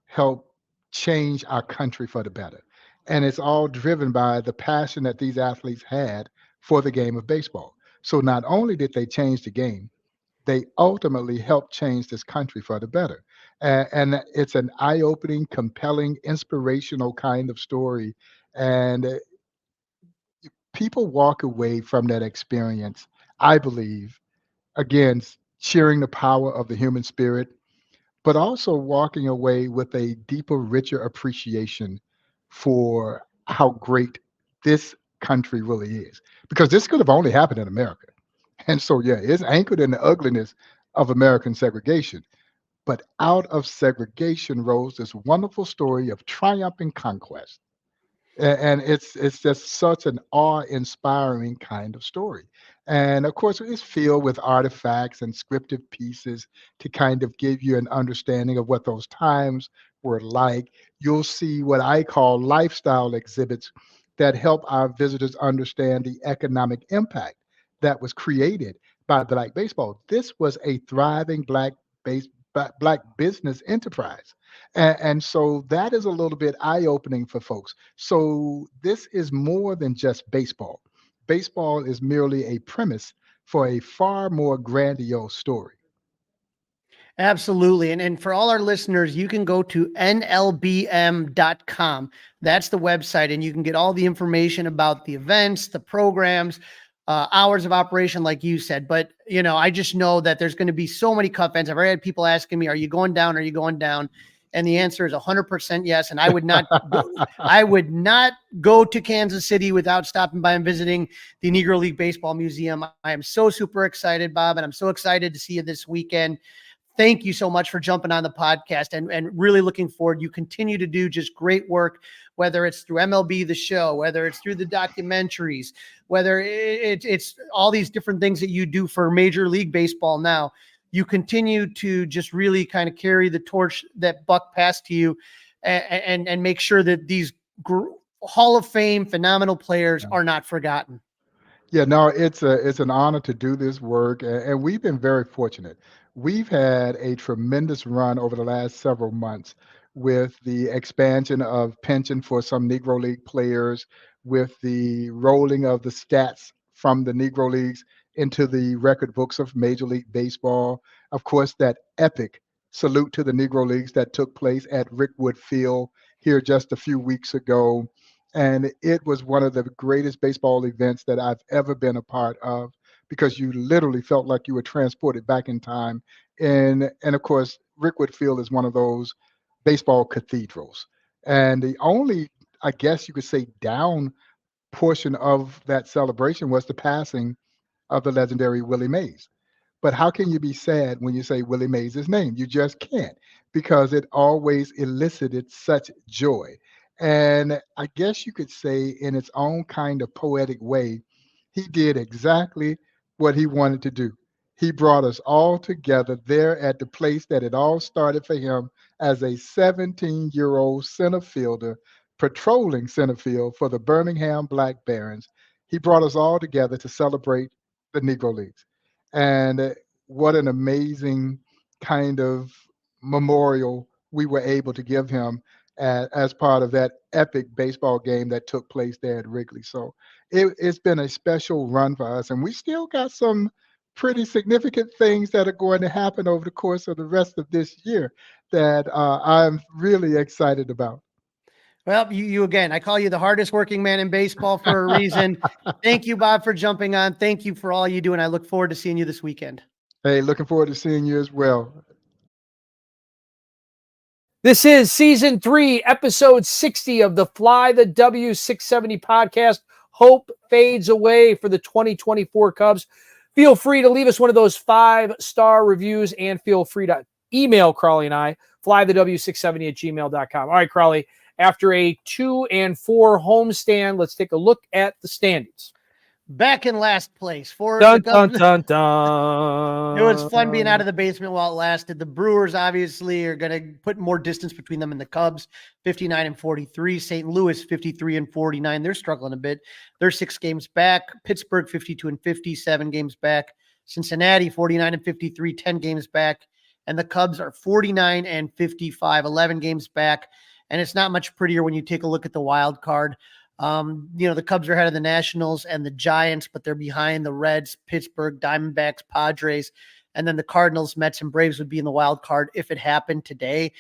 helped change our country for the better. And it's all driven by the passion that these athletes had for the game of baseball. So not only did they change the game, they ultimately helped change this country for the better. And it's an eye-opening, compelling, inspirational kind of story. And people walk away from that experience, I believe, again, cheering the power of the human spirit, but also walking away with a deeper, richer appreciation for how great this country really is. Because this could have only happened in America. And so, yeah, it's anchored in the ugliness of American segregation. But out of segregation rose this wonderful story of triumph and conquest. And it's just such an awe-inspiring kind of story. And of course, it's filled with artifacts and scripted pieces to kind of give you an understanding of what those times were like. You'll see what I call lifestyle exhibits that help our visitors understand the economic impact that was created by Black baseball. This was a thriving Black business enterprise. And so that is a little bit eye-opening for folks. So this is more than just baseball. Baseball is merely a premise for a far more grandiose story. Absolutely. And for all our listeners, you can go to nlbm.com. That's the website, and you can get all the information about the events, the programs, hours of operation, like you said. But, I just know that there's going to be so many Cub fans. I've already had people asking me, are you going down? Are you going down? And the answer is 100% yes. And I would not go to Kansas City without stopping by and visiting the Negro League Baseball Museum. I am so super excited, Bob, and I'm so excited to see you this weekend. Thank you so much for jumping on the podcast and really looking forward. You continue to do just great work, whether it's through MLB The Show, whether it's through the documentaries, whether it's all these different things that you do for Major League Baseball now. You continue to just really kind of carry the torch that Buck passed to you and make sure that these Hall of Fame phenomenal players are not forgotten. Yeah, no, it's an honor to do this work, and we've been very fortunate. We've had a tremendous run over the last several months with the expansion of pension for some Negro League players, with the rolling of the stats from the Negro Leagues into the record books of Major League Baseball. Of course, that epic salute to the Negro Leagues that took place at Rickwood Field here just a few weeks ago. And it was one of the greatest baseball events that I've ever been a part of, because you literally felt like you were transported back in time. And of course, Rickwood Field is one of those baseball cathedrals. And the only, I guess you could say, down portion of that celebration was the passing of the legendary Willie Mays. But how can you be sad when you say Willie Mays' name? You just can't, because it always elicited such joy. And I guess you could say, in its own kind of poetic way, he did exactly what he wanted to do. He brought us all together there at the place that it all started for him as a 17-year-old center fielder patrolling center field for the Birmingham Black Barons. He brought us all together to celebrate the Negro Leagues. And what an amazing kind of memorial we were able to give him as part of that epic baseball game that took place there at Wrigley. So it's been a special run for us, and we still got some pretty significant things that are going to happen over the course of the rest of this year that I'm really excited about. Well, you again, I call you the hardest working man in baseball for a reason. Thank you, Bob, for jumping on. Thank you for all you do, and I look forward to seeing you this weekend. Hey, looking forward to seeing you as well. This is season 3, episode 60 of the Fly the W670 podcast. Hope fades away for the 2024 Cubs. Feel free to leave us one of those 5-star reviews, and feel free to email Crawly and I, flythew670@gmail.com. All right, Crawly, after a 2-4 homestand, let's take a look at the standings. Back in last place for dun, the Cubs. dun, dun, dun. It was fun being out of the basement while it lasted. The Brewers obviously are going to put more distance between them and the Cubs, 59-43. St. Louis, 53-49. They're struggling a bit. They're 6 games back. Pittsburgh, 52-50, 7 games back. Cincinnati, 49-53, 10 games back. And the Cubs are 49-55, 11 games back. And it's not much prettier when you take a look at the wild card. The Cubs are ahead of the Nationals and the Giants, but they're behind the Reds, Pittsburgh, Diamondbacks, Padres, and then the Cardinals, Mets, and Braves would be in the wild card if it happened today.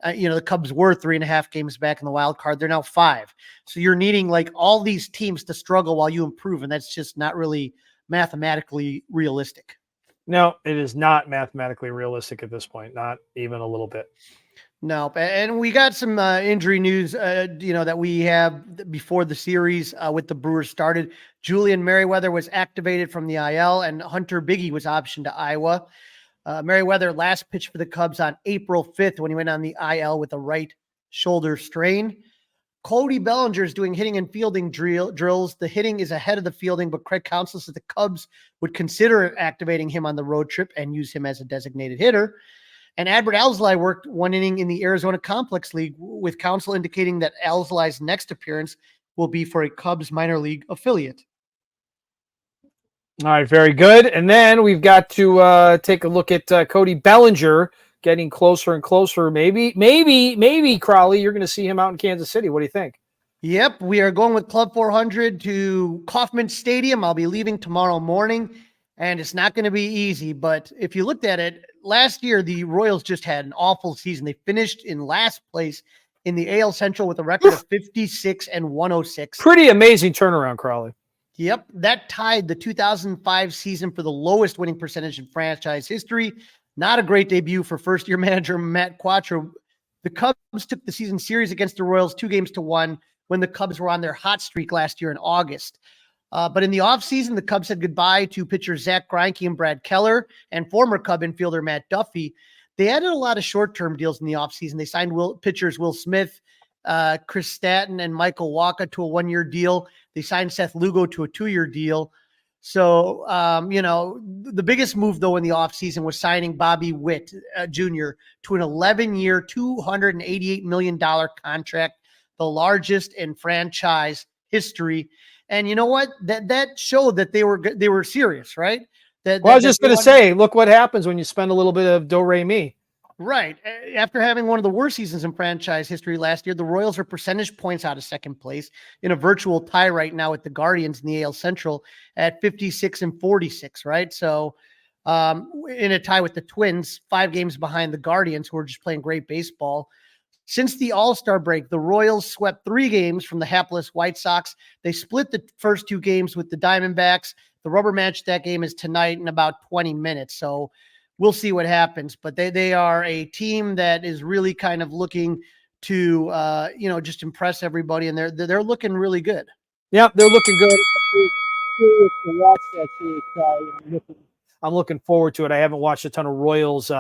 The Cubs were 3.5 games back in the wild card. They're now 5. So you're needing like all these teams to struggle while you improve, and that's just not really mathematically realistic. No, it is not mathematically realistic at this point, not even a little bit. No, and we got some injury news, that we have before the series with the Brewers started. Julian Merryweather was activated from the IL, and Hunter Biggie was optioned to Iowa. Merryweather last pitched for the Cubs on April 5th when he went on the IL with a right shoulder strain. Cody Bellinger is doing hitting and fielding drills. The hitting is ahead of the fielding, but Craig Counsell said the Cubs would consider activating him on the road trip and use him as a designated hitter. And Adbert Alzolay worked 1 inning in the Arizona Complex League, with Counsell indicating that Alzolay's next appearance will be for a Cubs minor league affiliate. All right, very good. And then we've got to take a look at Cody Bellinger getting closer and closer. Maybe, Crawly, you're going to see him out in Kansas City. What do you think? Yep, we are going with Club 400 to Kauffman Stadium. I'll be leaving tomorrow morning, and it's not going to be easy. But if you looked at it, last year the Royals just had an awful season. They finished in last place in the AL Central with a record of 56-106. Pretty amazing turnaround, Crawly. Yep, that tied the 2005 season for the lowest winning percentage in franchise history. Not a great debut for first-year manager Matt Quattro. The Cubs took the season series against the Royals 2-1 when the Cubs were on their hot streak last year in August. But in the offseason, the Cubs said goodbye to pitchers Zach Greinke and Brad Keller and former Cub infielder Matt Duffy. They added a lot of short-term deals in the offseason. They signed pitchers Will Smith, Chris Stanton, and Michael Wacha to a 1-year deal. They signed Seth Lugo to a 2-year deal. So, the biggest move, though, in the offseason was signing Bobby Witt Jr. to an 11-year, $288 million contract, the largest in franchise history. And you know what? That showed that they were serious, right? I was just going to say, look what happens when you spend a little bit of do-re-mi. Right. After having one of the worst seasons in franchise history last year, the Royals are percentage points out of second place in a virtual tie right now with the Guardians in the AL Central at 56 and 46, right? So in a tie with the Twins, 5 games behind the Guardians, who are just playing great baseball. Since the All-Star break, the Royals swept 3 games from the hapless White Sox. They split the first 2 games with the Diamondbacks. The rubber match that game is tonight in about 20 minutes. So we'll see what happens, but they are a team that is really kind of looking to, just impress everybody. And they're looking really good. Yeah, they're looking good. To watch that. I'm looking forward to it. I haven't watched a ton of Royals,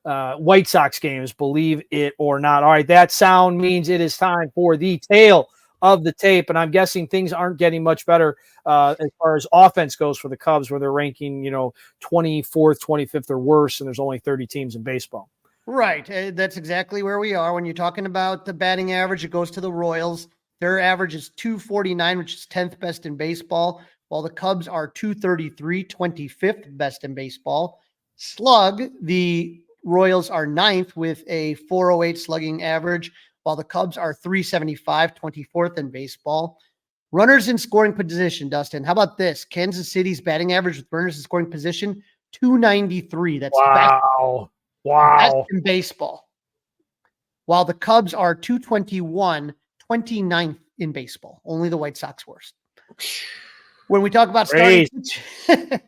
White Sox games, believe it or not. All right, that sound means it is time for the tale of the tape, and I'm guessing things aren't getting much better as far as offense goes for the Cubs, where they're ranking, 24th, 25th, or worse, and there's only 30 teams in baseball. Right. That's exactly where we are. When you're talking about the batting average, it goes to the Royals. Their average is 249, which is 10th best in baseball, while the Cubs are 233, 25th best in baseball. Slug, the Royals are 9th with a 408 slugging average, while the Cubs are 375, 24th in baseball. Runners in scoring position, Dustin. How about this? Kansas City's batting average with runners in scoring position, 293. That's best in baseball. While the Cubs are 221, 29th in baseball. Only the White Sox worst. When we talk about the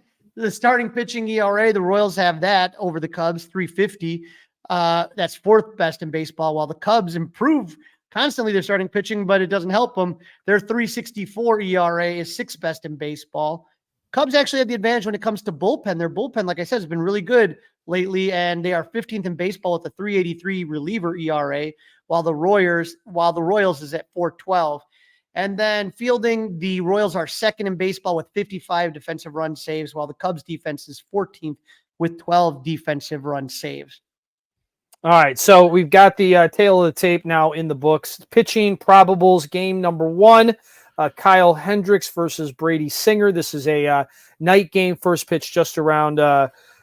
starting pitching ERA, the Royals have that over the Cubs, 350. That's 4th best in baseball, while the Cubs improve constantly their starting pitching, but it doesn't help them. Their 364 ERA is 6th best in baseball. Cubs actually have the advantage when it comes to bullpen. Their bullpen, like I said, has been really good lately, and they are 15th in baseball with a 383 reliever ERA, while the Royals is at 412. And then fielding, the Royals are 2nd in baseball with 55 defensive run saves, while the Cubs defense is 14th with 12 defensive run saves. All right, so we've got the tail of the tape now in the books. Pitching probables, game number 1, Kyle Hendricks versus Brady Singer. This is a night game, first pitch just around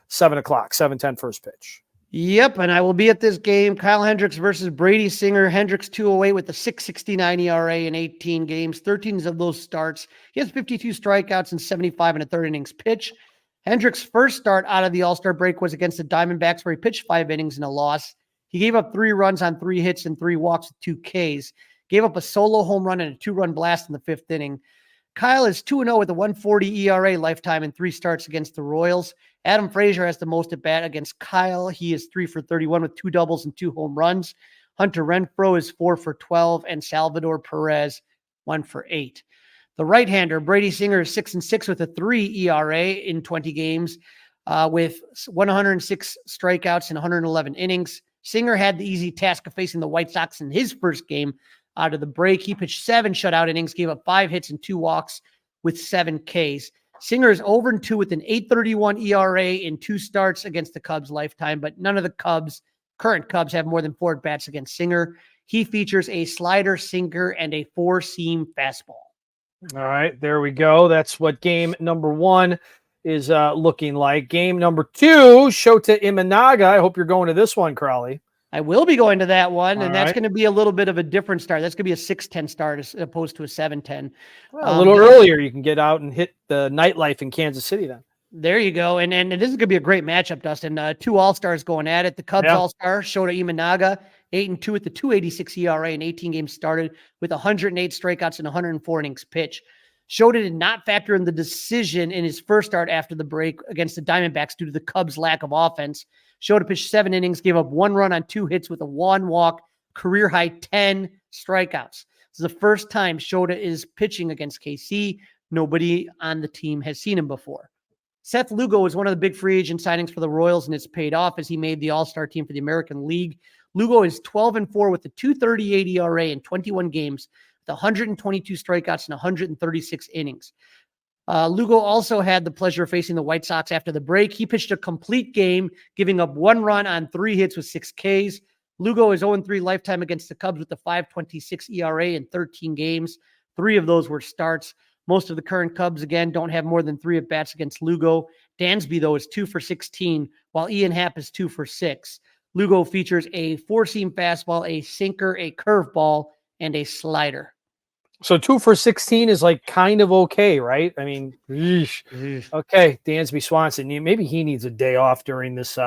7 o'clock, 7:10 first pitch. Yep, and I will be at this game. Kyle Hendricks versus Brady Singer. Hendricks 208 with a 6.69 ERA in 18 games, 13 of those starts. He has 52 strikeouts and 75 in a third innings pitch. Hendricks' first start out of the All-Star break was against the Diamondbacks, where he pitched 5 innings and a loss. He gave up 3 runs on 3 hits and 3 walks with 2 Ks. Gave up a solo home run and a 2-run blast in the 5th inning. Kyle is 2-0 with a 140 ERA lifetime in 3 starts against the Royals. Adam Frazier has the most at bat against Kyle. He is 3 for 31 with 2 doubles and 2 home runs. Hunter Renfroe is 4 for 12, and Salvador Perez 1 for 8. The right-hander, Brady Singer, is 6-6 with a 3 ERA in 20 games with 106 strikeouts in 111 innings. Singer had the easy task of facing the White Sox in his first game out of the break. He pitched 7 shutout innings, gave up 5 hits and 2 walks with 7 Ks. Singer is 0-2 with an 8.31 ERA in 2 starts against the Cubs lifetime, but none of the current Cubs have more than 4 at-bats against Singer. He features a slider, sinker, and a 4-seam fastball. All right, there we go. That's what game number 1 is looking like. Game number 2, Shota Imanaga. I hope you're going to this one, Crawly. I will be going to that one, All and that's right. going to be a little bit of a different start. That's going to be a 6:10 start as opposed to a 7:10. Well, a little earlier, you can get out and hit the nightlife in Kansas City then. There you go. And this is going to be a great matchup, Dustin. 2 All-Stars going at it. The Cubs All-Star, Shota Imanaga, 8-2 with the 2.86 ERA in 18 games started with 108 strikeouts and 104 innings pitch. Shota did not factor in the decision in his first start after the break against the Diamondbacks due to the Cubs' lack of offense. Shota pitched 7 innings, gave up 1 run on 2 hits with a 1 walk, career high 10 strikeouts. This is the first time Shota is pitching against KC. Nobody on the team has seen him before. Seth Lugo was one of the big free agent signings for the Royals, and it's paid off as he made the All-Star team for the American League. Lugo is 12-4 with a 2.38 ERA in 21 games, with 122 strikeouts and 136 innings. Lugo also had the pleasure of facing the White Sox after the break. He pitched a complete game, giving up 1 run on 3 hits with 6 Ks. Lugo is 0-3 lifetime against the Cubs with a 5.26 ERA in 13 games. 3 of those were starts. Most of the current Cubs, again, don't have more than 3 at-bats against Lugo. Dansby, though, is 2 for 16, while Ian Happ is 2 for 6. Lugo features a 4-seam fastball, a sinker, a curveball, and a slider. So 2 for 16 is like kind of okay, right? I mean, okay, Dansby Swanson, maybe he needs a day off during this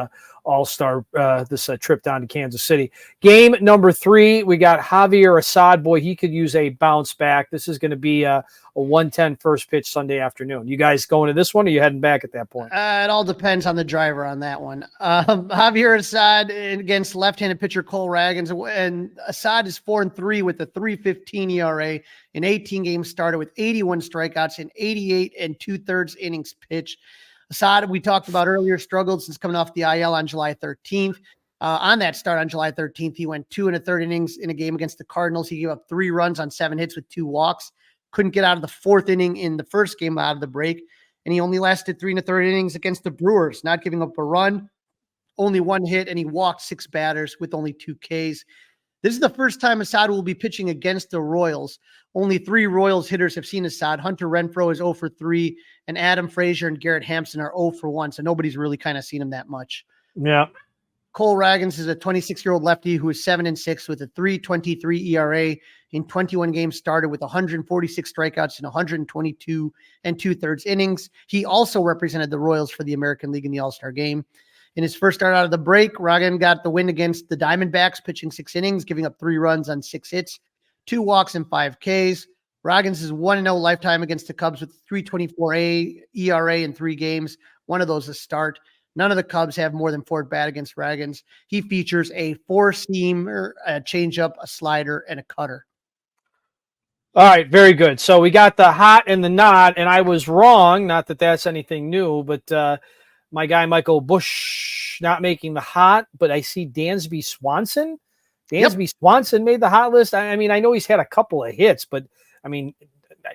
All-Star, this trip down to Kansas City. Game number 3, we got Javier Assad. Boy, he could use a bounce back. This is going to be a 1:10 first pitch Sunday afternoon. You guys going to this one, or are you heading back at that point? It all depends on the driver on that one. Javier Assad against left-handed pitcher Cole Ragans, and Assad is 4-3 with a 3.15 ERA in 18 games started with 81 strikeouts and 88 2/3 innings pitched. Assad, we talked about earlier, struggled since coming off the IL on July 13th. On that start on July 13th, he went 2 1/3 innings in a game against the Cardinals. He gave up 3 runs on 7 hits with 2 walks. Couldn't get out of the 4th inning in the first game out of the break. And he only lasted 3 1/3 innings against the Brewers, not giving up a run, only 1 hit, and he walked 6 batters with only 2 Ks. This is the first time Assad will be pitching against the Royals. Only 3 Royals hitters have seen Assad. Hunter Renfroe is 0 for 3, and Adam Frazier and Garrett Hampson are 0 for 1. So nobody's really kind of seen him that much. Yeah. Cole Ragans is a 26-year-old lefty who is 7-6 with a 3.23 ERA in 21 games started with 146 strikeouts and 122 2/3 innings. He also represented the Royals for the American League in the All-Star game. In his first start out of the break, Ragans got the win against the Diamondbacks, pitching 6 innings, giving up 3 runs on 6 hits, 2 walks, and 5 Ks. Ragans is 1-0 lifetime against the Cubs with 3.24 ERA in 3 games. One of those a start. None of the Cubs have more than 4 at bat against Ragans. He features a 4-seamer, a changeup, a slider, and a cutter. All right, very good. So we got the hot and the not, and I was wrong. Not that that's anything new, but my guy Michael Busch not making the hot, but I see Dansby Swanson. Dansby Swanson made the hot list. I mean, I know he's had a couple of hits, but I mean,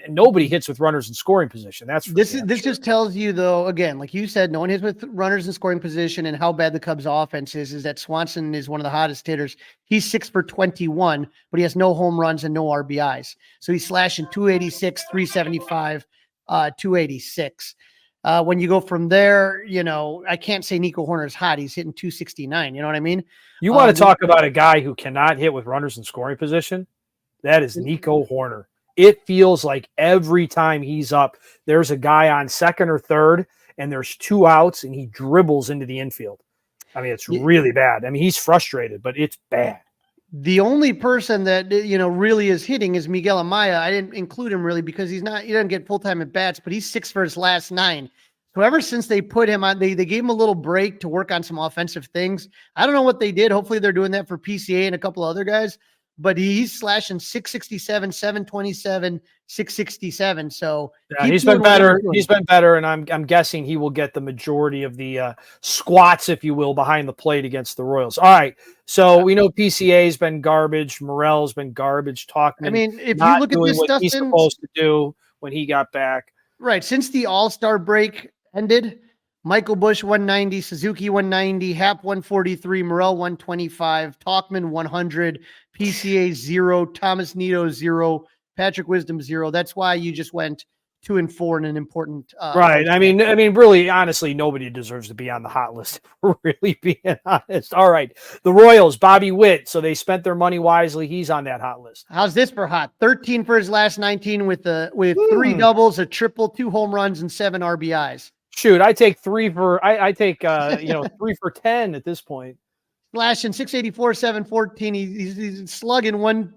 nobody hits with runners in scoring position. That's this just tells you, though, again, like you said, no one hits with runners in scoring position, and how bad the Cubs offense is that Swanson is one of the hottest hitters. He's 6 for 21, but he has no home runs and no RBIs. So he's slashing 286, 375, 286. When you go from there, you know, I can't say Nico Horner is hot. He's hitting 269. You know what I mean? You want to talk about a guy who cannot hit with runners in scoring position? That is Nico Horner. It feels like every time he's up, there's a guy on second or third, and there's 2 outs, and he dribbles into the infield. I mean, it's really bad. I mean, he's frustrated, but it's bad. The only person that, you know, really is hitting is Miguel Amaya. I didn't include him really because he doesn't get full-time at bats, but he's 6 for his last 9. So ever since they put him on, they gave him a little break to work on some offensive things. I don't know what they did. Hopefully they're doing that for PCA and a couple other guys, but he's slashing 667, 727, 667. So yeah, he's been better. He's been better, and I'm guessing he will get the majority of the squats, if you will, behind the plate against the Royals. All right, so we know PCA's been garbage. Morel's been garbage. Talkman. I mean, if you look at this what stuff, he's supposed to do when he got back, right since the All-Star break ended, Michael Busch 190, Suzuki 190, Happ 143, Morel 125, Talkman 100, PCA 0, Thomas Nido 0, Patrick Wisdom 0. That's why you just went 2 and 4 in an important right. I mean, really, honestly, nobody deserves to be on the hot list. If we're really being honest. All right, the Royals, Bobby Witt. So they spent their money wisely. He's on that hot list. How's this for hot? 13 for his last 19 with 3 doubles, a triple, 2 home runs, and 7 RBIs. Shoot, I take 3 for I take 3 for 10 at this point. Slashing 684, 714. He's slugging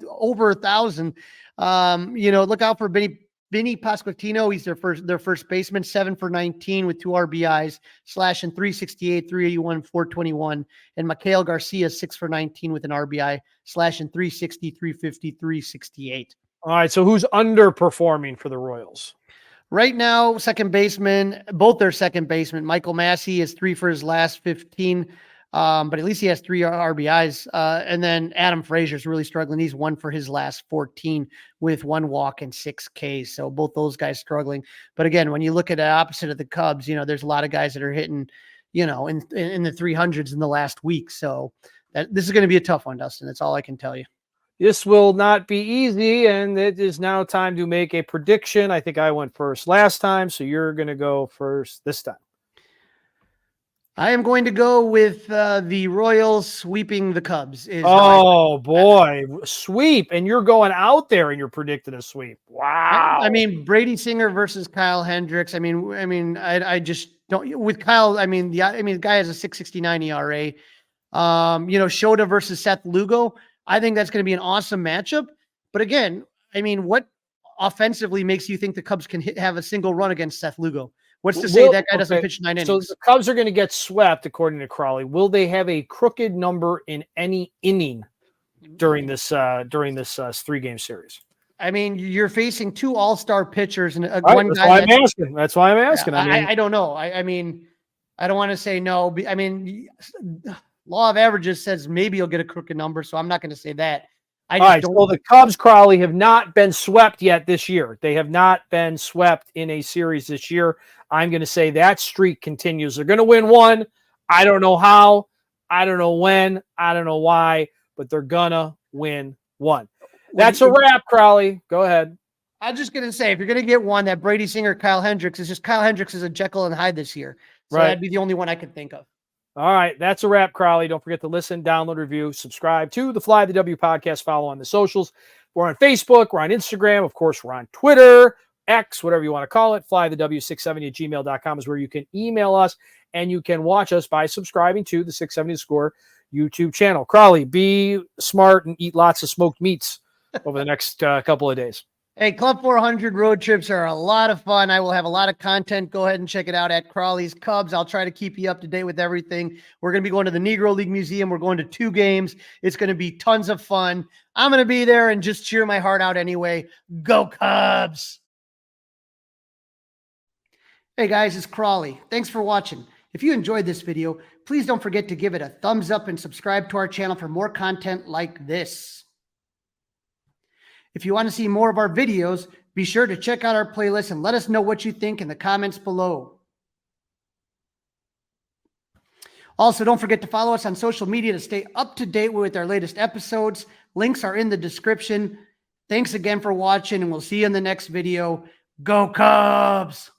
over 1,000. Look out for Benny Vinny Pasquantino, he's their first baseman, 7 for 19 with 2 RBIs, slashing 368, 381, 421. And Mikhail Garcia, 6 for 19 with an RBI, slashing 360, 350, 368. All right. So who's underperforming for the Royals? Right now, second baseman, both their second baseman. Michael Massey is 3 for his last 15, but at least he has 3 RBIs. And then Adam Frazier's really struggling. He's 1 for his last 14 with 1 walk and 6 Ks. So both those guys struggling. But again, when you look at the opposite of the Cubs, there's a lot of guys that are hitting, in the 300s in the last week. So this is going to be a tough one, Dustin. That's all I can tell you. This will not be easy, and it is now time to make a prediction. I think I went first last time, so you're going to go first this time. I am going to go with the Royals sweeping the Cubs. Oh, boy. Sweep, and you're going out there and you're predicting a sweep. Wow. I mean, Brady Singer versus Kyle Hendricks. I just don't – with Kyle, the guy has a 6.69 ERA. Shota versus Seth Lugo. I think that's going to be an awesome matchup. But again, what offensively makes you think the Cubs can have a single run against Seth Lugo? What's to say that guy doesn't pitch 9 innings? So the Cubs are going to get swept, according to Crawly. Will they have a crooked number in any inning during this 3-game series? You're facing 2 all-star pitchers and one guy. That's why I'm asking. I don't know. I don't want to say no. Law of averages says maybe you'll get a crooked number, so I'm not going to say that. So the Cubs, Crawly, have not been swept yet this year. They have not been swept in a series this year. I'm going to say that streak continues. They're going to win 1. I don't know how. I don't know when. I don't know why, but they're going to win 1. That's a wrap, Crawly. Go ahead. I'm just going to say, if you're going to get one, that Brady Singer, Kyle Hendricks is a Jekyll and Hyde this year. So That'd be the only one I could think of. All right, that's a wrap, Crawly. Don't forget to listen, download, review, subscribe to the Fly the W podcast. Follow on the socials. We're on Facebook. We're on Instagram. Of course, we're on Twitter, X, whatever you want to call it. flythew670@gmail.com is where you can email us, and you can watch us by subscribing to the 670 Score YouTube channel. Crawly, be smart and eat lots of smoked meats over the next couple of days. Hey, Club 400 road trips are a lot of fun. I will have a lot of content. Go ahead and check it out at Crawly's Cubs. I'll try to keep you up to date with everything. We're going to be going to the Negro League Museum. We're going to 2 games. It's going to be tons of fun. I'm going to be there and just cheer my heart out anyway. Go Cubs! Hey guys, it's Crawly. Thanks for watching. If you enjoyed this video, please don't forget to give it a thumbs up and subscribe to our channel for more content like this. If you want to see more of our videos, be sure to check out our playlist and let us know what you think in the comments below. Also, don't forget to follow us on social media to stay up to date with our latest episodes. Links are in the description. Thanks again for watching, and we'll see you in the next video. Go Cubs!